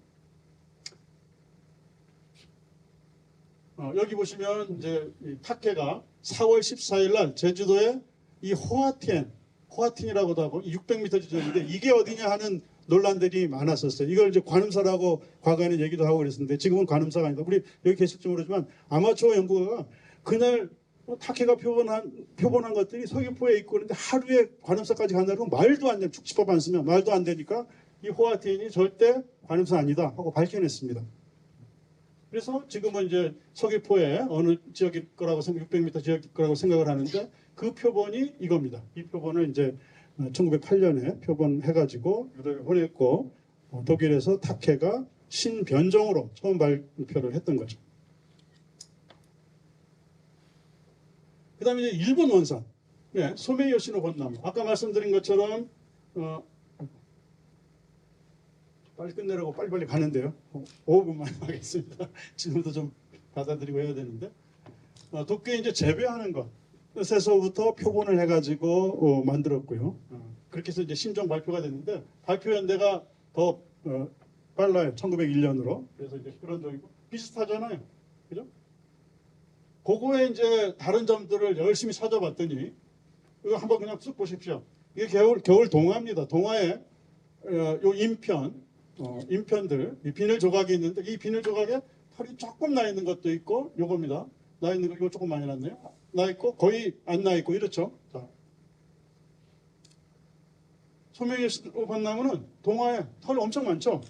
여기 보시면 이제 이 타케가 4월 14일 날 제주도에 이 호아틴이라고도 하고 600m 지점인데 이게 어디냐 하는 논란들이 많았었어요. 이걸 이제 관음사라고 과거에는 얘기도 하고 그랬었는데 지금은 관음사가 아니다. 우리 여기 계실지 모르지만 아마추어 연구가가 그날 타케가 표본한 것들이 서귀포에 있고 그런데 하루에 관음사까지 간다는 건 말도 안 돼. 축지법 안 쓰면 말도 안 되니까 이 호아틴이 절대 관음사 아니다 하고 밝혀냈습니다. 그래서 지금은 이제 서귀포의 어느 지역일 거라고 600m 지역일 거라고 생각을 하는데, 그 표본이 이겁니다. 이 표본을 이제 1908년에 표본해가지고 유럽에 보냈고, 독일에서 타케가 신변종으로 처음 발표를 했던 거죠. 그 다음에 이제 일본 원산, 소메이요시노 건나무. 아까 말씀드린 것처럼 빨리 끝내라고 빨리빨리 가는데요. 5분만 하겠습니다. 질문도 좀 받아들이고 해야 되는데, 도쿄에 이제 재배하는 것, 세서부터 표본을 해가지고 만들었고요. 그렇게 해서 이제 신종 발표가 됐는데 발표 연대가 더 빨라요. 1901년으로. 그래서 이제 그런 종이고 비슷하잖아요. 그죠? 그거에 이제 다른 점들을 열심히 찾아봤더니 이거 한번 그냥 쭉 보십시오. 이게 겨울 동화입니다. 동화에 요 인편들, 이 비늘 조각이 있는데 이 비늘 조각에 털이 조금 나 있는 것도 있고, 요겁니다. 나 있는 거 이거 조금 많이 났네요. 나 있고 거의 안 나 있고 이렇죠. 자, 소명예술로 벚나무는 동화에 털이 엄청 많죠.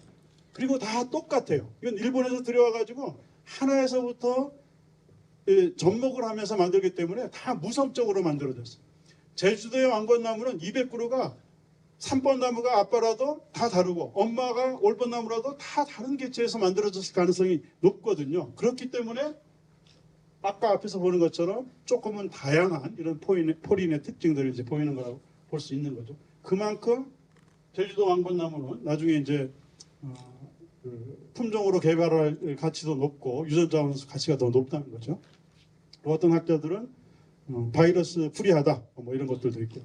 그리고 다 똑같아요. 이건 일본에서 들여와가지고 하나에서부터 접목을 하면서 만들기 때문에 다 무성적으로 만들어졌어요. 제주도의 왕벚나무는 200그루가 3번 나무가 아빠라도 다 다르고 엄마가 올번 나무라도 다 다른 개체에서 만들어졌을 가능성이 높거든요. 그렇기 때문에 아까 앞에서 보는 것처럼 조금은 다양한 이런 포린의 특징들이 이제 보이는 거라고 볼 수 있는 거죠. 그만큼 제주도 왕벚나무는 나중에 이제 그 품종으로 개발할 가치도 높고 유전자원 가치가 더 높다는 거죠. 어떤 학자들은 바이러스 프리하다 뭐 이런 것들도 있고요.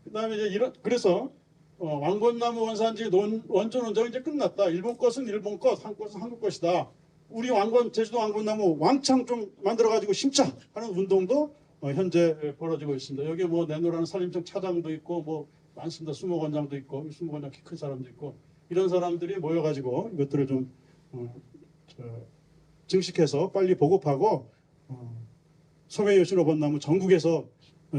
그다음에 이제 그래서 왕벚나무 원산지 원전 논쟁이 이제 끝났다. 일본 것은 일본 것, 한국 것은 한국 것이다. 우리 제주도 왕벚나무 왕창 좀 만들어가지고 심자 하는 운동도 현재 벌어지고 있습니다. 여기 뭐 내노라는 산림청 차장도 있고 뭐 많습니다. 수목원장도 있고 수목원장 키 큰 사람도 있고 이런 사람들이 모여가지고 이것들을 좀 증식해서 빨리 보급하고 소명예술로 벚나무 전국에서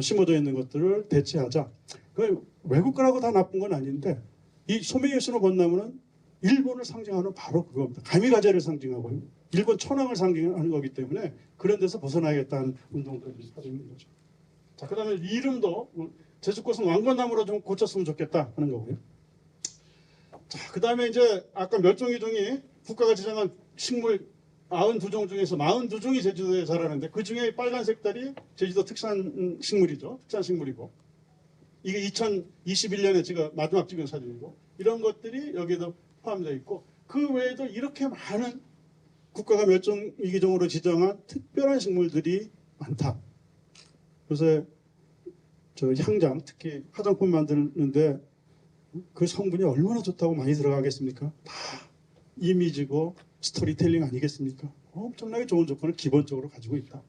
심어져 있는 것들을 대체하자. 그 외국 거라고 다 나쁜 건 아닌데 이 소명예술로 벚나무는 일본을 상징하는 바로 그겁니다. 가미가제를 상징하고 일본 천황을 상징하는 거기 때문에 그런 데서 벗어나야겠다는 운동들이 하고 있는 거죠. 자, 그다음에 이름도 제주 꽃은 왕벚나무로 좀 고쳤으면 좋겠다 하는 거고요. 자, 그다음에 이제 아까 멸종위종이 국가가 지정한 식물 92종 중에서 42종이 제주도에 자라는데 그 중에 빨간 색깔이 제주도 특산 식물이죠. 특산 식물이고 이게 2021년에 제가 마지막 찍은 사진이고 이런 것들이 여기에도 포함되어 있고 그 외에도 이렇게 많은 국가가 멸종위기종으로 지정한 특별한 식물들이 많다. 요새 저 향장 특히 화장품 만드는데 그 성분이 얼마나 좋다고 많이 들어가겠습니까? 다 이미지고 스토리텔링 아니겠습니까? 엄청나게 좋은 조건을 기본적으로 가지고 있다.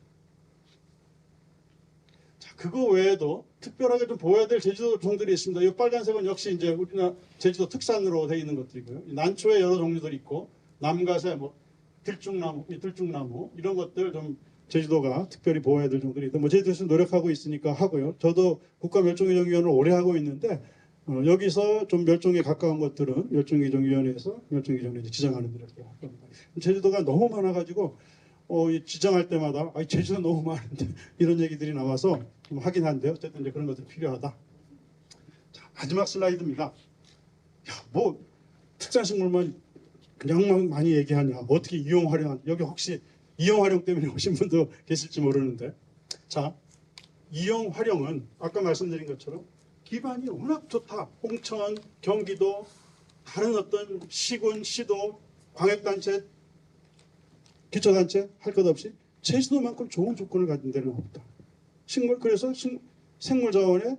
자, 그거 외에도 특별하게 좀 보호해야 될 제주도 종들이 있습니다. 이 빨간색은 역시 이제 우리나라 제주도 특산으로 되어 있는 것들이고요. 난초의 여러 종류들이 있고 남가세, 뭐 들쭉나무 이런 것들 좀 제주도가 특별히 보호해야 될 종들이 있다. 뭐 제주도에서 노력하고 있으니까 하고요. 저도 국가멸종위종위원회를 오래 하고 있는데 여기서 좀 멸종에 가까운 것들은 멸종위종위원회에서 멸종위종을 지정하는 데를 할 겁니다. 제주도가 너무 많아가지고 지정할 때마다 제주도 너무 많은데 이런 얘기들이 나와서 좀 하긴 한데 어쨌든 이제 그런 것들이 필요하다. 자, 마지막 슬라이드입니다. 야, 뭐 특산식물만 그냥 많이 얘기하냐? 어떻게 이용 활용? 여기 혹시 이용 활용 때문에 오신 분도 계실지 모르는데, 자, 이용 활용은 아까 말씀드린 것처럼 기반이 워낙 좋다. 홍천, 경기도, 다른 어떤 시군, 시도, 광역단체, 기초단체 할 것 없이 제주도만큼 좋은 조건을 가진 데는 없다. 그래서 생물자원에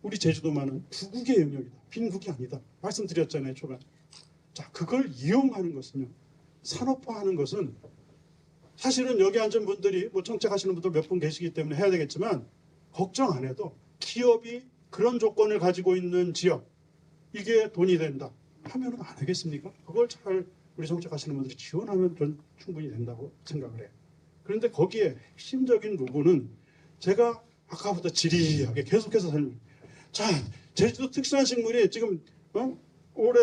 우리 제주도만은 부국의 영역이다. 빈국이 아니다. 말씀드렸잖아요, 초반에. 자, 그걸 이용하는 것은요. 산업화하는 것은 사실은 여기 앉은 분들이 뭐 정책하시는 분들 몇 분 계시기 때문에 해야 되겠지만 걱정 안 해도 기업이 그런 조건을 가지고 있는 지역 이게 돈이 된다 하면 안 하겠습니까? 그걸 잘 우리 정책하시는 분들이 지원하면 전 충분히 된다고 생각을 해요. 그런데 거기에 핵심적인 부분은 제가 아까부터 지리하게 계속해서 자, 제주도 특수한 식물이 지금 올해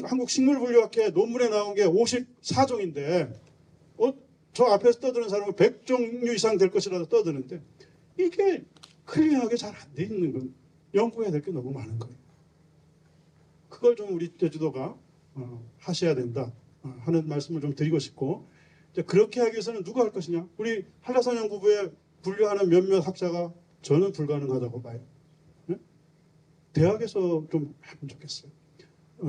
한국 식물분류학회 논문에 나온 게 54종인데 저 앞에서 떠드는 사람은 100종류 이상 될 것이라도 떠드는데 이게 클리어하게 잘 안 돼 있는 건 연구해야 될 게 너무 많은 거예요. 그걸 좀 우리 제주도가 하셔야 된다 하는 말씀을 좀 드리고 싶고 그렇게 하기 위해서는 누가 할 것이냐? 우리 한라산 연구부에 분류하는 몇몇 학자가 저는 불가능하다고 봐요. 네? 대학에서 좀 하면 좋겠어요.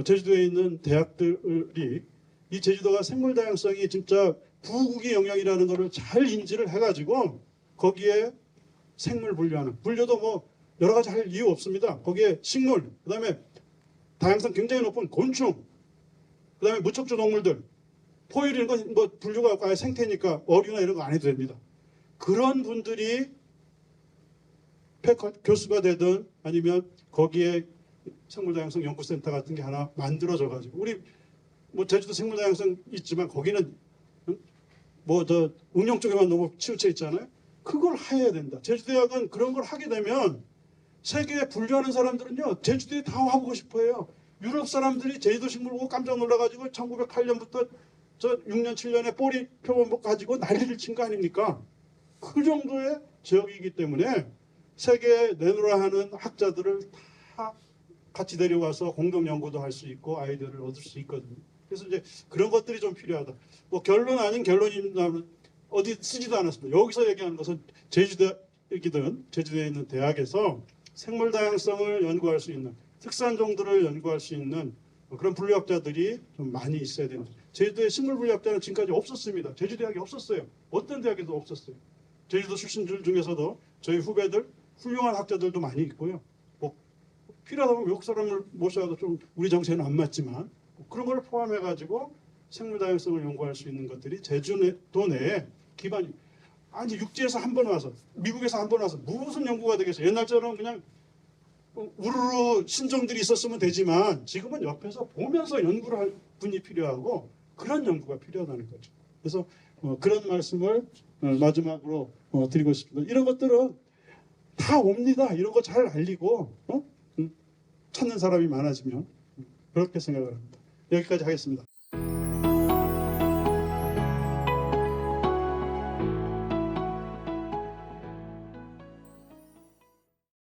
제주도에 있는 대학들이 이 제주도가 생물 다양성이 진짜 부국의 영역이라는 것을 잘 인지를 해가지고 거기에 생물 분류하는 분류도 뭐 여러 가지 할 이유 없습니다. 거기에 식물, 그다음에 다양성 굉장히 높은 곤충, 그다음에 무척주 동물들, 포유류 이런 건 뭐 분류가 아예 생태니까 어류나 이런 거 안 해도 됩니다. 그런 분들이 교수가 되든 아니면 거기에 생물다양성 연구센터 같은 게 하나 만들어져 가지고 우리 뭐 제주도 생물다양성 있지만 거기는 뭐 저 응용 쪽에만 너무 치우쳐 있잖아요. 그걸 해야 된다. 제주대학은 그런 걸 하게 되면 세계에 분류하는 사람들은요 제주도에 다 와보고 싶어해요. 유럽 사람들이 제주도 식물 보고 깜짝 놀라가지고 1908년부터 저 6년 7년에 꼬리 표본 가지고 난리를 친 거 아닙니까? 그 정도의 지역이기 때문에 세계에 내놓으라 하는 학자들을 다 같이 데려와서 공동 연구도 할 수 있고 아이디어를 얻을 수 있거든요. 그래서 이제 그런 것들이 좀 필요하다. 뭐 결론 아닌 결론이면 어디 쓰지도 않았습니다. 여기서 얘기하는 것은 제주도이든 제주도에 있는 대학에서 생물 다양성을 연구할 수 있는 특산종들을 연구할 수 있는 그런 분류학자들이 좀 많이 있어야 되는. 제주도에 식물 분류학자는 지금까지 없었습니다. 제주대학에 없었어요. 어떤 대학에도 없었어요. 제주도 출신들 중에서도 저희 후배들 훌륭한 학자들도 많이 있고요. 뭐 필요하다면 외국 사람을 모셔도 좀 우리 정세는 안 맞지만 그런 걸 포함해 가지고 생물 다양성을 연구할 수 있는 것들이 제주도 내에 기반이. 아니 육지에서 한 번 와서 미국에서 한 번 와서 무슨 연구가 되겠어요. 옛날처럼 그냥 우르르 신종들이 있었으면 되지만 지금은 옆에서 보면서 연구를 할 분이 필요하고 그런 연구가 필요하다는 거죠. 그래서 그런 말씀을 마지막으로 드리고 싶습니다. 이런 것들은 다 옵니다. 이런 거 잘 알리고 찾는 사람이 많아지면 그렇게 생각을 합니다. 여기까지 하겠습니다.